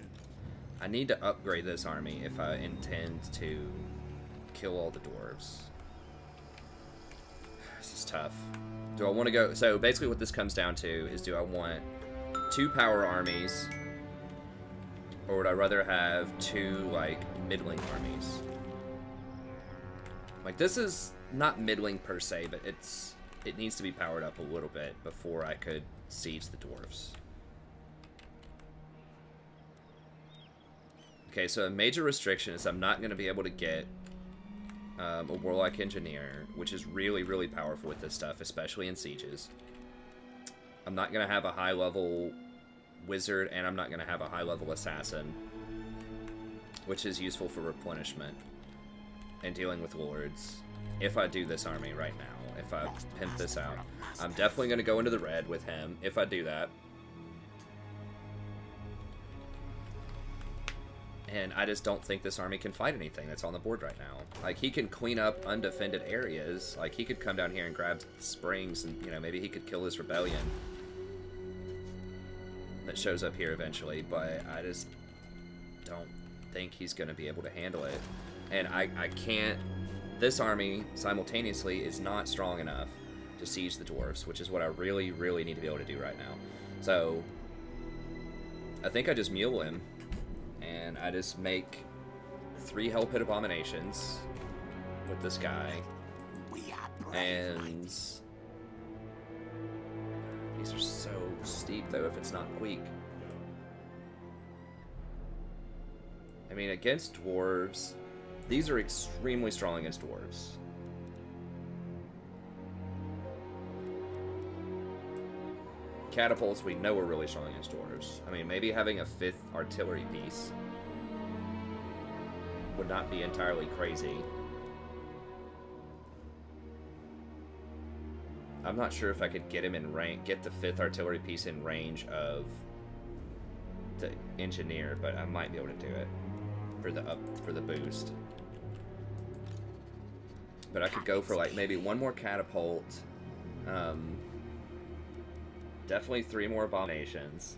I need to upgrade this army if I intend to kill all the dwarves. This is tough. Do I want to go... So basically what this comes down to is, do I want 2 power armies, or would I rather have 2, like, middling armies? Like, this is not middling per se, but it needs to be powered up a little bit before I could siege the dwarves. Okay, so a major restriction is I'm not going to be able to get a Warlock Engineer, which is really, really powerful with this stuff, especially in sieges. I'm not going to have a high-level Wizard, and I'm not going to have a high-level Assassin, which is useful for replenishment and dealing with Lords, if I do this army right now, if I pimp this out. I'm definitely going to go into the red with him, if I do that. And I just don't think this army can fight anything that's on the board right now. Like, he can clean up undefended areas. Like, he could come down here and grab springs and, you know, maybe he could kill this rebellion that shows up here eventually, but I just don't think he's going to be able to handle it. And I can't... This army, simultaneously, is not strong enough to siege the dwarves, which is what I really, really need to be able to do right now. So, I think I just mule him. And I just make 3 Hell Pit Abominations with this guy. And these are so steep, though, if it's not Queek. I mean, against dwarves, these are extremely strong against dwarves. Catapults, we know are really strong against dwarves. I mean, maybe having a 5th artillery piece would not be entirely crazy. I'm not sure if I could get him in range, get the 5th artillery piece in range of the engineer, but I might be able to do it for the boost. But I could go for like maybe 1 more catapult. Definitely 3 more abominations.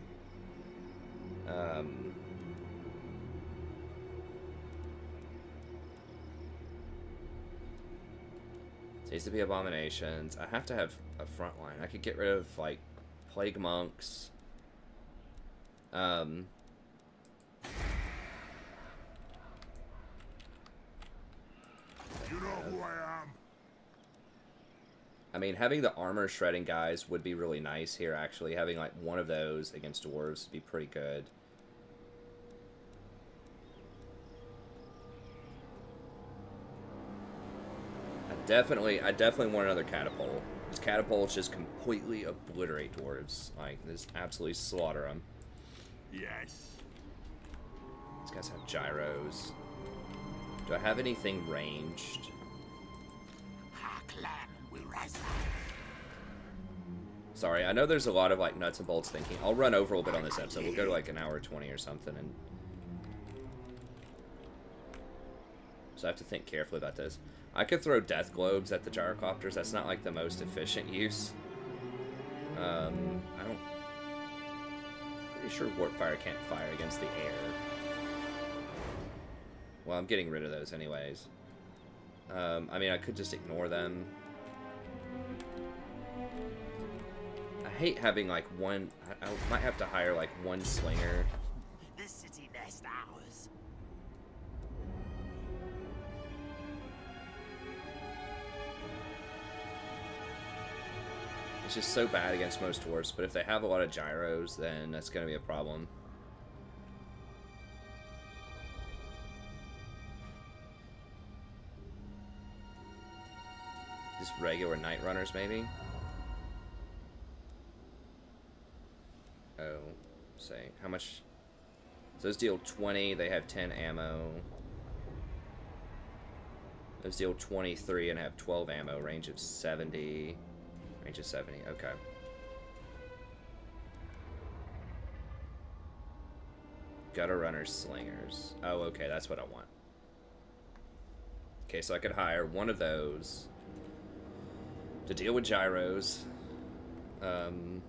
Needs to be abominations. I have to have a front line. I could get rid of like plague monks. You know who I am. I mean, having the armor shredding guys would be really nice here, actually. Having like 1 of those against dwarves would be pretty good. definitely want another catapult. These catapults just completely obliterate dwarves. Like, just absolutely slaughter them. Yes. These guys have gyros. Do I have anything ranged? Our clan will rise up. Sorry, I know there's a lot of like nuts and bolts thinking. I'll run over a little bit on this episode. We'll go to like an hour 20 or something, and so I have to think carefully about this. I could throw death globes at the gyrocopters. That's not like the most efficient use. I don't. Pretty sure warp fire can't fire against the air. Well, I'm getting rid of those anyways. I mean, I could just ignore them. I hate having like one. I might have to hire like one slinger. The city nest ours. It's just so bad against most dwarves, but if they have a lot of gyros, then that's going to be a problem. Just regular night runners, maybe? Oh, say, how much? So those deal 20, they have 10 ammo. Those deal 23 and have 12 ammo, range of 70. Range of 70, okay. Gutter runners, slingers. Oh, okay, that's what I want. Okay, so I could hire one of those to deal with gyros. Then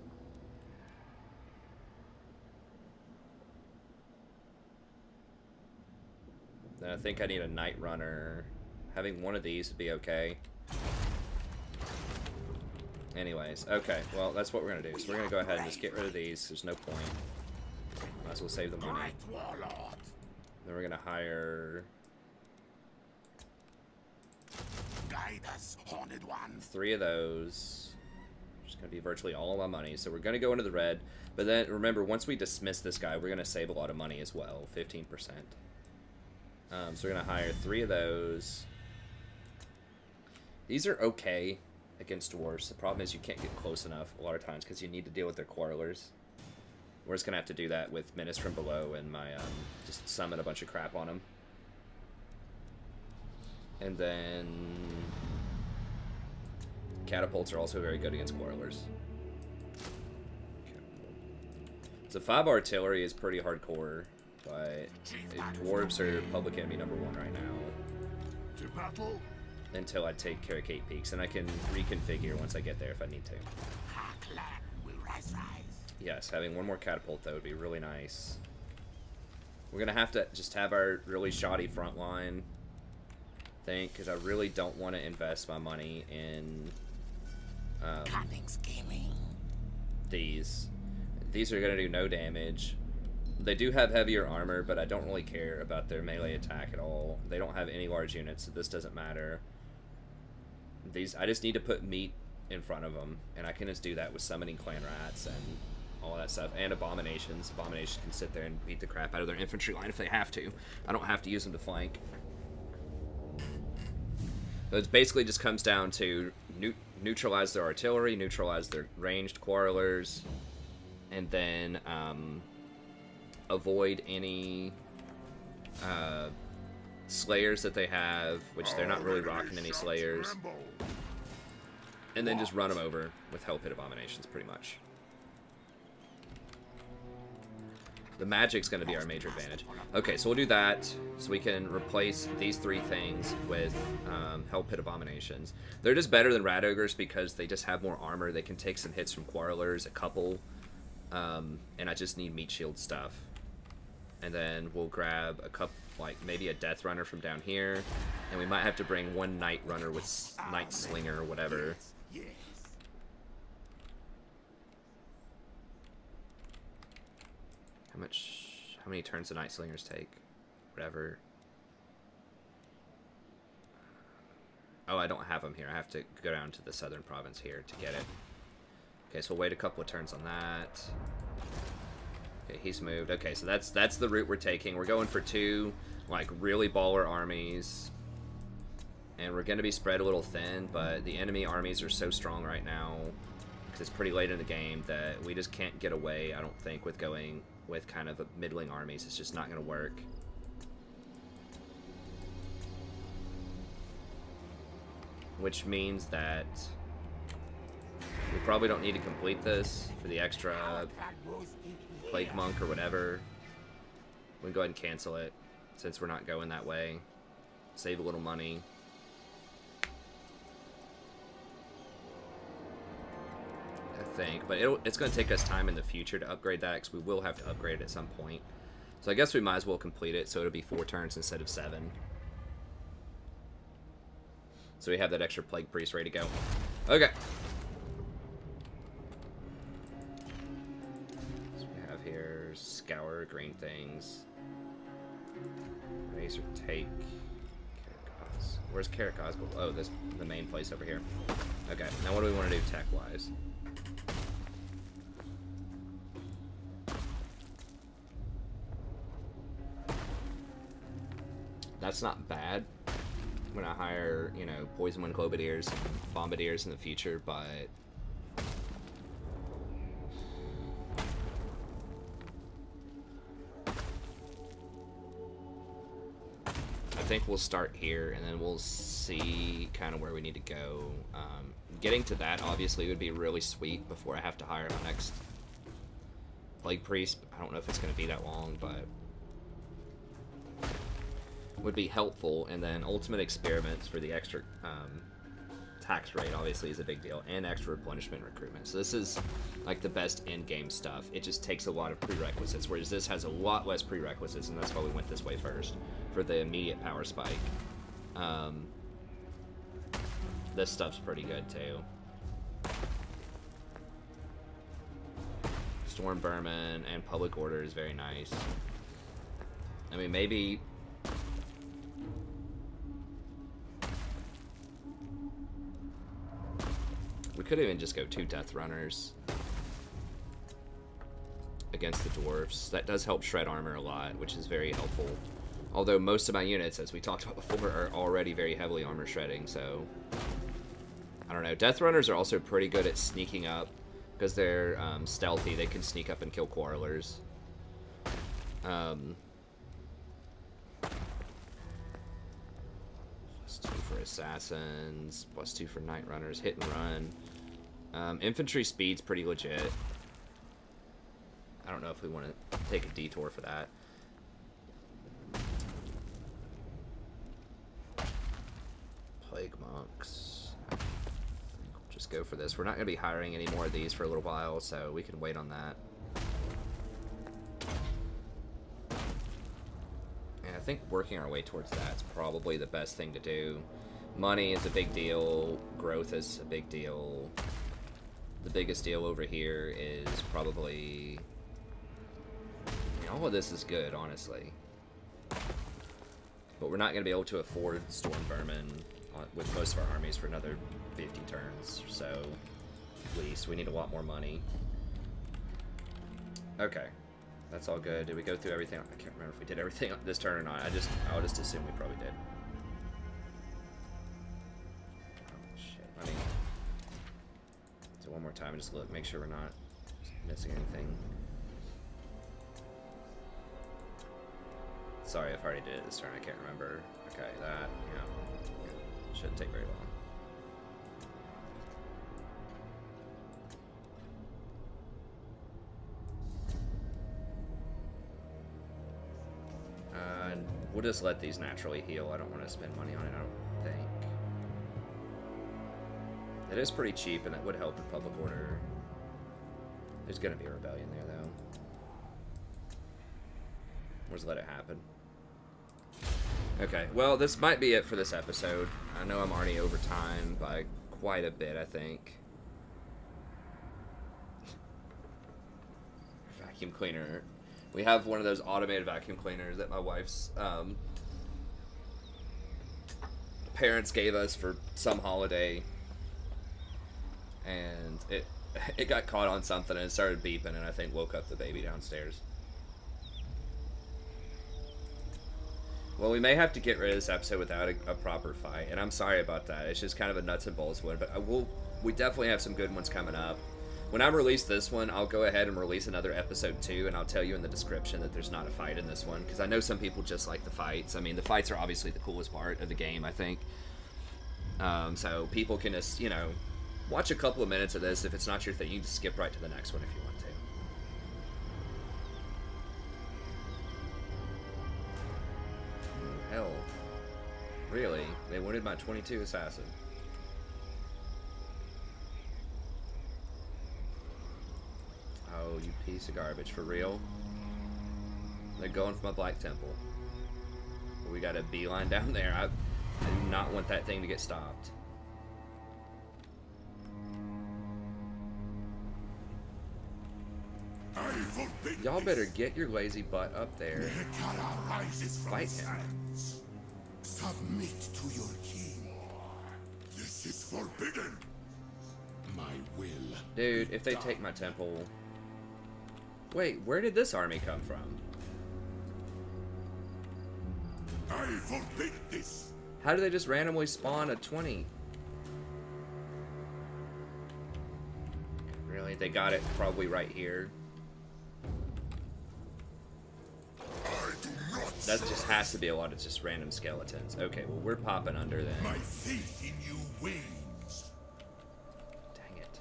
I think I need a night runner. Having one of these would be okay. Anyways, okay, well, that's what we're going to do. So we're going to go ahead and just get rid of these. There's no point. Might as well save the money. Then we're going to hire... Guide us, Horned One. 3 of those. Just going to be virtually all of my money. So we're going to go into the red. But then, remember, once we dismiss this guy, we're going to save a lot of money as well. 15%. So we're going to hire 3 of those. These are okay against dwarves. The problem is you can't get close enough a lot of times because you need to deal with their quarrelers. We're just going to have to do that with Menace from Below and my, just summon a bunch of crap on them. And then... catapults are also very good against quarrelers. So 5 artillery is pretty hardcore, but dwarves are public enemy #1 right now. To battle. Until I take care of Cape Peaks, and I can reconfigure once I get there if I need to. Our clan will rise. Yes, having one more catapult though would be really nice. We're gonna have to just have our really shoddy front line thing, because I really don't want to invest my money in Cunning scheming. these. These are gonna do no damage. They do have heavier armor, but I don't really care about their melee attack at all. They don't have any large units, so this doesn't matter. These, I just need to put meat in front of them, and I can just do that with summoning clan rats and all that stuff, and abominations. Abominations can sit there and beat the crap out of their infantry line if they have to. I don't have to use them to flank. So it basically just comes down to neutralize their artillery, neutralize their ranged quarrelers, and then avoid any slayers that they have, which they're not really rocking any slayers, and then just run them over with Hell Pit Abominations, pretty much. The magic's going to be our major advantage. Okay, so we'll do that, so we can replace these 3 things with Hell Pit Abominations. They're just better than Rat Ogres because they just have more armor. They can take some hits from Quarrelers, a couple, and I just need meat shield stuff. And then we'll grab a couple, like maybe a Death Runner from down here, and we might have to bring 1 Night Runner with Night Slinger or whatever. Yes. How many turns do Night Slingers take? Whatever. Oh, I don't have them here. I have to go down to the southern province here to get it. Okay, so we'll wait a couple of turns on that. Okay, he's moved. Okay, so that's the route we're taking. We're going for 2, like, really baller armies. And we're going to be spread a little thin, but the enemy armies are so strong right now, because it's pretty late in the game, that we just can't get away, I don't think, with going with kind of middling armies. It's just not going to work. Which means that we probably don't need to complete this for the extra Plague Monk or whatever. We can go ahead and cancel it, since we're not going that way. Save a little money. I think, but it's going to take us time in the future to upgrade that, because we will have to upgrade it at some point. So I guess we might as well complete it, so it'll be 4 turns instead of 7. So we have that extra Plague Priest ready to go. Okay. So we have here Scour, green things. Raise or take. Caracas. Where's Caracas? Oh, this the main place over here. Okay, now what do we want to do tech-wise? That's not bad when I hire, you know, Poison Wind Clobadiers and Bombardiers in the future, but I think we'll start here and then we'll see kind of where we need to go. Getting to that obviously would be really sweet before I have to hire my next Plague Priest. I don't know if it's going to be that long, but would be helpful. And then Ultimate Experiments for the extra tax rate obviously is a big deal, and extra replenishment recruitment. So this is like the best in-game stuff. It just takes a lot of prerequisites, whereas this has a lot less prerequisites, and that's why we went this way first for the immediate power spike. This stuff's pretty good too. Storm Vermin and Public Order is very nice. I mean, maybe we could even just go 2 Death Runners against the Dwarves. That does help shred armor a lot, which is very helpful. Although most of my units, as we talked about before, are already very heavily armor shredding, so I don't know. Death Runners are also pretty good at sneaking up, because they're stealthy. They can sneak up and kill Quarrelers. +2 for Assassins, +2 for Night Runners, hit and run. Infantry speed's pretty legit. I don't know if we want to take a detour for that. Plague Monks. I think we'll just go for this. We're not going to be hiring any more of these for a little while, so we can wait on that. And I think working our way towards that's probably the best thing to do. Money is a big deal. Growth is a big deal. The biggest deal over here is probably... I mean, all of this is good, honestly. But we're not going to be able to afford Storm Vermin with most of our armies for another 50 turns, so at least we need a lot more money. Okay, that's all good. Did we go through everything? I can't remember if we did everything this turn or not. I would just assume we probably did. Oh shit! Let me do one more time and just look, make sure we're not missing anything. Sorry if I already did it this turn. I can't remember. Okay, that shouldn't take very long. We'll just let these naturally heal. I don't want to spend money on it, I don't think. It is pretty cheap, and that would help with Public Order. There's going to be a rebellion there, though. We'll just let it happen. Okay, well, this might be it for this episode. I know I'm already over time by quite a bit, I think. Vacuum cleaner. We have one of those automated vacuum cleaners that my wife's parents gave us for some holiday, and it got caught on something and it started beeping, and I think woke up the baby downstairs. Well, we may have to get rid of this episode without a proper fight, and I'm sorry about that. It's just kind of a nuts and bolts one, but we definitely have some good ones coming up. When I release this one, I'll go ahead and release another episode 2, and I'll tell you in the description that there's not a fight in this one, because I know some people just like the fights. I mean, the fights are obviously the coolest part of the game, I think. So people can just, you know, watch a couple of minutes of this. If it's not your thing, you can just skip right to the next one if you want to. Hell. Really? They wanted my 22 assassin. Oh, you piece of garbage. For real? They're going for my Black Temple. We got a beeline down there. I do not want that thing to get stopped. Y'all better get your lazy butt up there. Fight him. Submit to your king. This is forbidden. My will. Dude, if they take my temple... Wait, where did this army come from? I forbid this. How do they just randomly spawn a 20? Really? They got it probably right here. That just has to be a lot of just random skeletons. Okay, well, we're popping under then. My faith in you wanes. Dang it.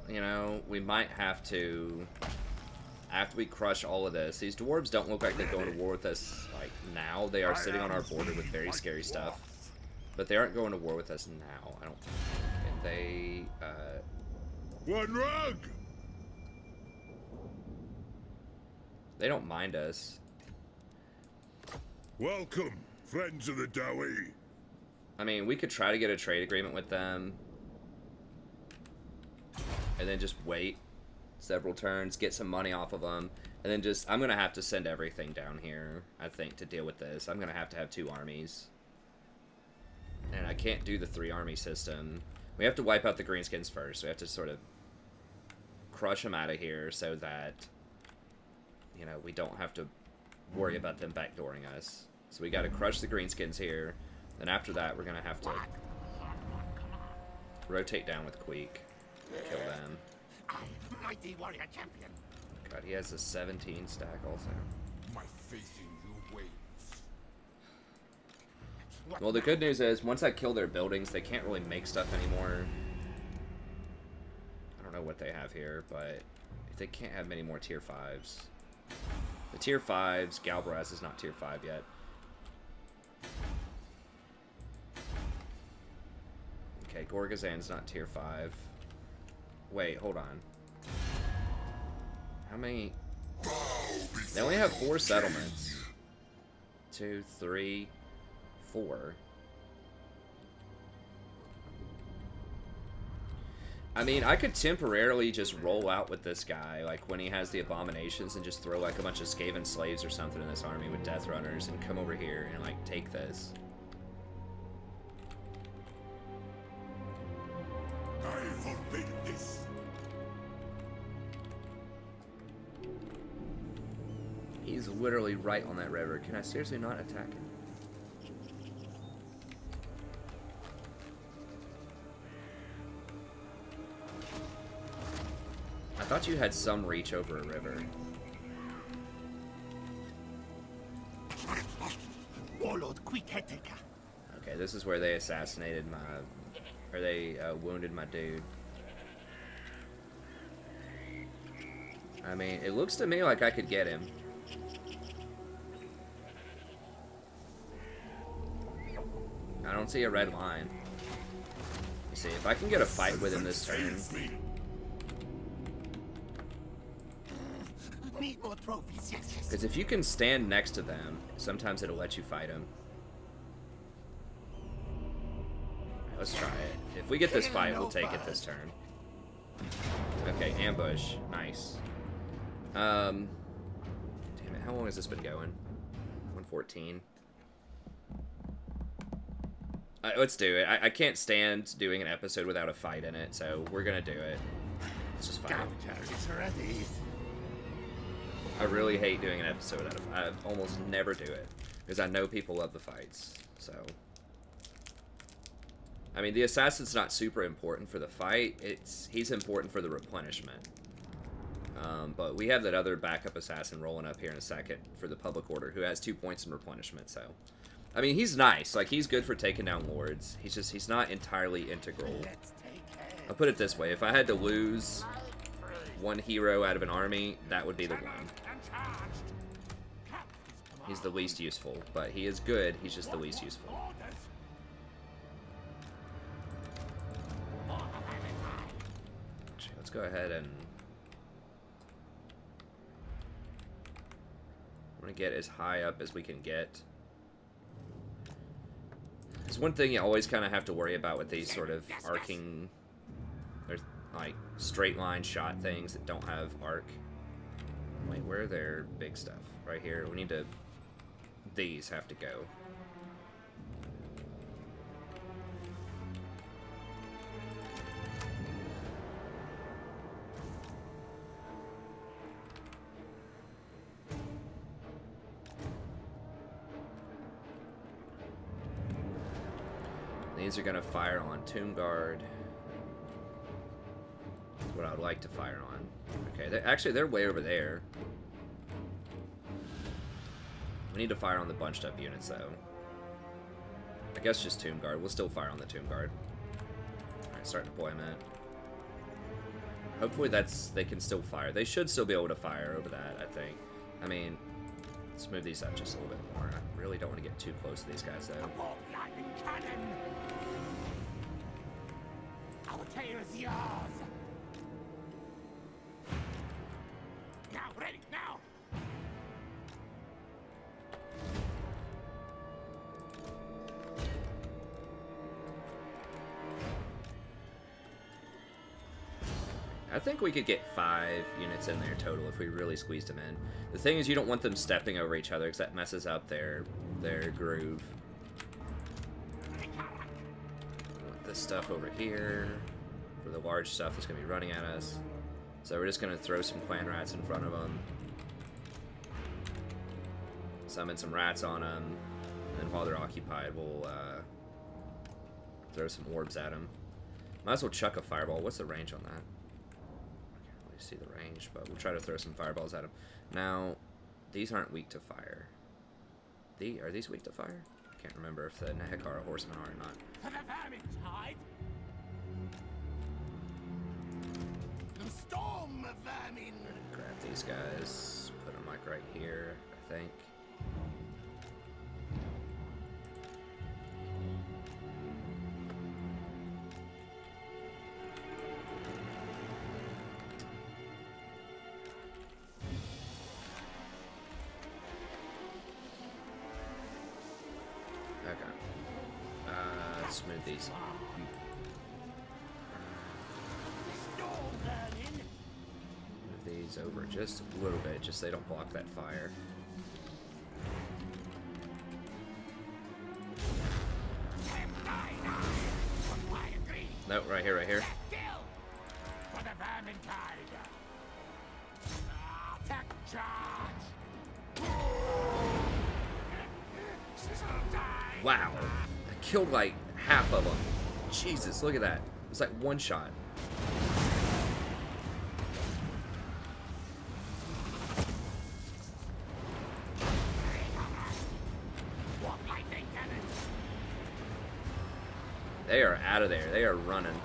You know, we might have to... After we crush all of this, these dwarves don't look like they're going to war with us, like, now. They are sitting on our border with very scary stuff. But they aren't going to war with us now, I don't think. And they, One rug! they don't mind us. Welcome, friends of the Dowie. I mean, we could try to get a trade agreement with them. And then just wait several turns, get some money off of them, and then just... I'm going to have to send everything down here, I think, to deal with this. I'm going to have 2 armies. And I can't do the 3-army system. We have to wipe out the Greenskins first. We have to sort of crush them out of here so that, you know, we don't have to worry about them backdooring us. So we got to crush the Greenskins here. Then after that, we're going to have to rotate down with Queek. Kill them. Mighty warrior champion. God, he has a 17 stack also. My faith in you wanes. Well, the good news is, once I kill their buildings, they can't really make stuff anymore. I don't know what they have here, but they can't have many more tier 5s. The tier 5s, Galbraith is not tier 5 yet. Okay, Gorgazan's not tier 5. Wait, hold on. How many? They only have 4 settlements. 2, 3, 4. I mean, I could temporarily just roll out with this guy, like when he has the abominations, and just throw like a bunch of Skaven slaves or something in this army with death runners and come over here and like take this. I forbid this. He's literally right on that river. Can I seriously not attack him? I thought you had some reach over a river. Warlord Queek Heteka. Okay, this is where they assassinated my... Or they wounded my dude. I mean, it looks to me like I could get him. I don't see a red line. You see, if I can get a fight with him this turn... Need more trophies, yes, yes. Because if you can stand next to them, sometimes it'll let you fight them. Let's try it. If we get this fight, we'll take it this turn. Okay, ambush. Nice. Damn it, how long has this been going? 114. Let's do it. I can't stand doing an episode without a fight in it, so we're gonna do it. Let's just fight. Gouger is ready. I really hate doing an episode out of. I almost never do it because I know people love the fights. So, I mean, the assassin's not super important for the fight. He's important for the replenishment. But we have that other backup assassin rolling up here in a second for the public order who has 2 points in replenishment. So, I mean, he's nice. Like, he's good for taking down lords. He's not entirely integral. I'll put it this way: if I had to lose one hero out of an army, that would be the one. He's the least useful, but he is good. He's just the least useful. Actually, let's go ahead and I want to get as high up as we can get. There's one thing you always kind of have to worry about with these sort of arcing, or like straight line shot things that don't have arc. Wait, where are their big stuff? Right here. We need to. These have to go. These are going to fire on Tomb Guard. That's what I would like to fire on. Okay, they're way over there. We need to fire on the bunched up units, though. I guess just Tomb Guard. We'll still fire on the Tomb Guard. Alright, start deployment. Hopefully they can still fire. They should still be able to fire over that, I think. I mean, let's move these up just a little bit more. I really don't want to get too close to these guys, though. Our tale is yours. Now, ready, now. I think we could get 5 units in there total if we really squeezed them in. The thing is, you don't want them stepping over each other because that messes up their groove. Put this stuff over here for the large stuff that's going to be running at us. So we're just going to throw some clan rats in front of them. Summon some rats on them. And then while they're occupied, we'll throw some orbs at them. Might as well chuck a fireball. What's the range on that? See the range, but we'll try to throw some fireballs at them. Now, these aren't weak to fire. Are these weak to fire? I can't remember if the Nehekara horsemen are or not. For the vermin's hide. The storm of vermin. Grab these guys, put them like right here, I think. Move these. Move these over just a little bit, just so they don't block that fire. Nope, right here, right here. Wow. Killed like half of them. Jesus, look at that. It's like one shot. They are out of there. They are running.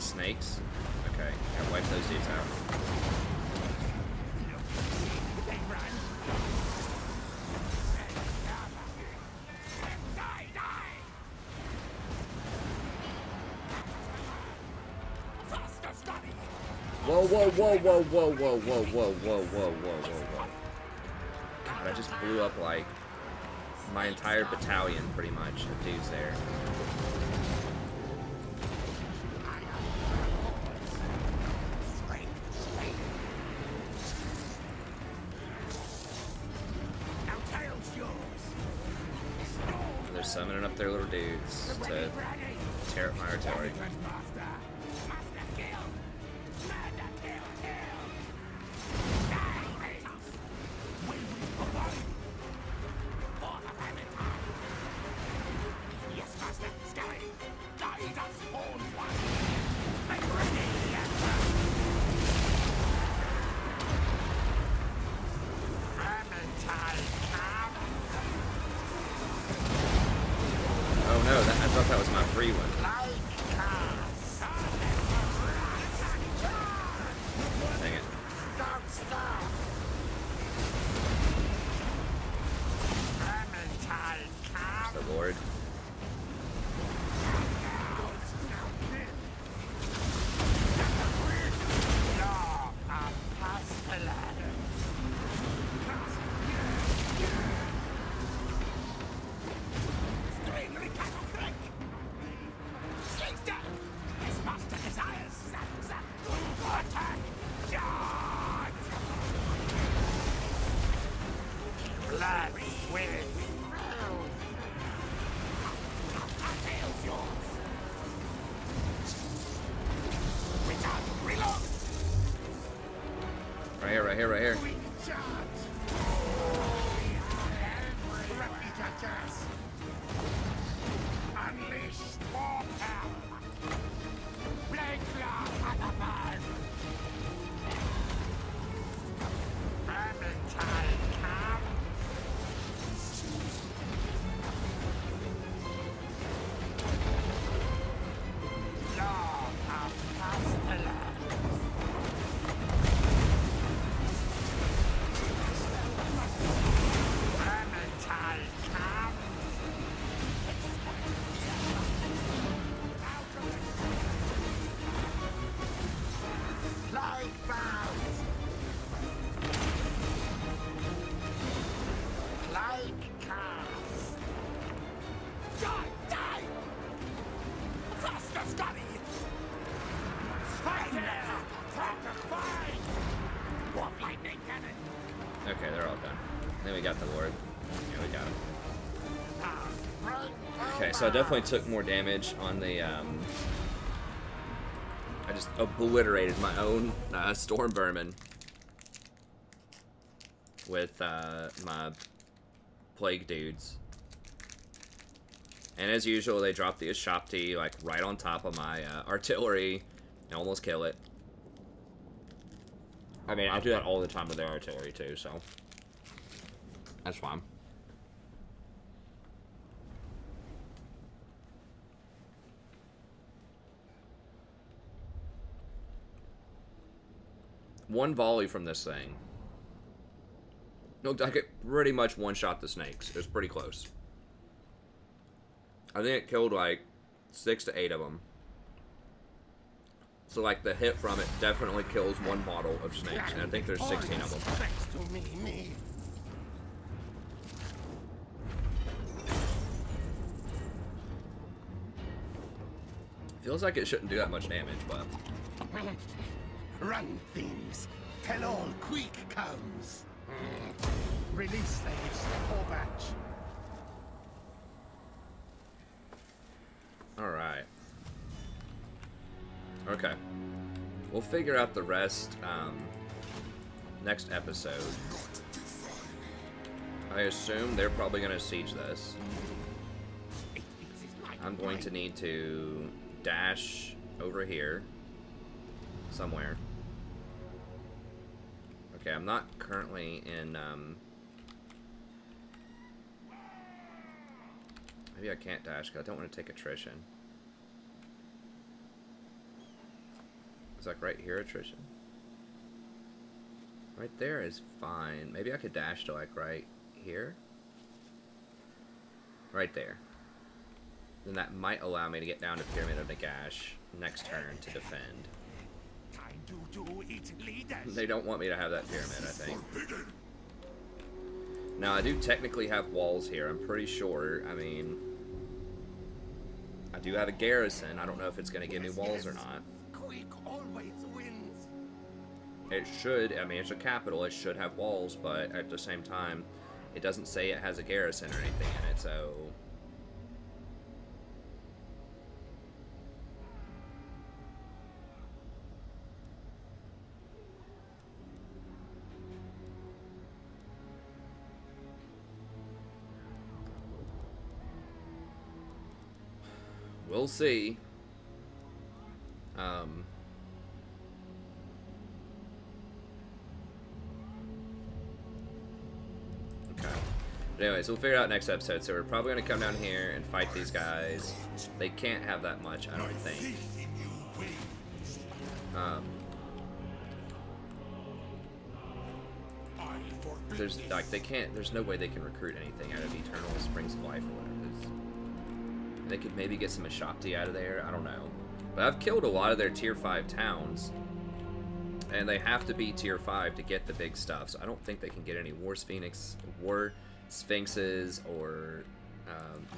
snakes? Okay, gotta wipe those dudes out. Whoa, whoa, whoa, whoa, whoa, whoa, whoa, whoa, whoa, whoa, whoa, whoa. God, I just blew up like my entire battalion pretty much of dudes there. They're summoning up their little dudes to tear up my artillery. Oh no, I thought that was my free one. Dang it. It's the Lord. Right here, right here. Okay, they're all done. Then we got the Lord. Yeah, we got him. Okay, so I definitely took more damage on the, I just obliterated my own Storm Vermin with my Plague dudes. And as usual, they drop the Ashopti like right on top of my artillery and almost kill it. I mean, I do that all the time with their artillery too, so that's fine. One volley from this thing looked like it pretty much one-shot the snakes. It was pretty close. I think it killed like 6 to 8 of them. So like the hit from it definitely kills one model of snakes, and I think there's 16 of them. Feels like it shouldn't do that much damage, but... Run, thieves! Tell all Queek comes! Release slaves, whole batch. Alright. Okay. We'll figure out the rest next episode. I assume they're probably going to siege this. I'm going to need to dash over here somewhere. Okay, I'm not currently in, maybe I can't dash because I don't want to take attrition. It's like right here, attrition. Right there is fine. Maybe I could dash to like right here. Right there. Then that might allow me to get down to Pyramid of Nagash next turn to defend. They don't want me to have that pyramid, I think. Now, I do technically have walls here, I'm pretty sure. I mean, I do have a garrison. I don't know if it's going to give me walls or not. Queek always wins. It should. I mean, it's a capital. It should have walls, but at the same time, it doesn't say it has a garrison or anything in it, so... We'll see. Okay. But anyways, we'll figure it out next episode. So we're probably going to come down here and fight these guys. They can't have that much, I don't think. There's like they can't. There's no way they can recruit anything out of Eternal Springs of Life or whatever it is. They could maybe get some Ashopti out of there. I don't know. But I've killed a lot of their tier 5 towns. And they have to be tier 5 to get the big stuff. So I don't think they can get any War Sphinxes or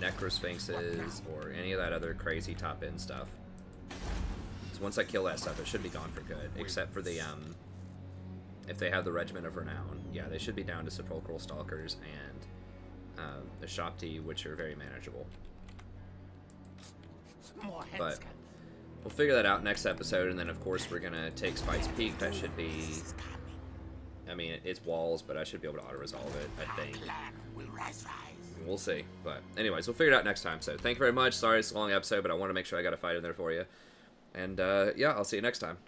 Necrosphinxes or any of that other crazy top-end stuff. So once I kill that stuff, it should be gone for good. Except for the, if they have the Regiment of Renown. Yeah, they should be down to Sepulchral Stalkers and Ashopti, which are very manageable. But we'll figure that out next episode, and then of course we're gonna take Spike's Peak. That should be, I mean, it's walls, but I should be able to auto-resolve it, I think. We'll see. But anyways, we'll figure it out next time. So thank you very much. Sorry it's a long episode, but I want to make sure I got a fight in there for you. And yeah, I'll see you next time.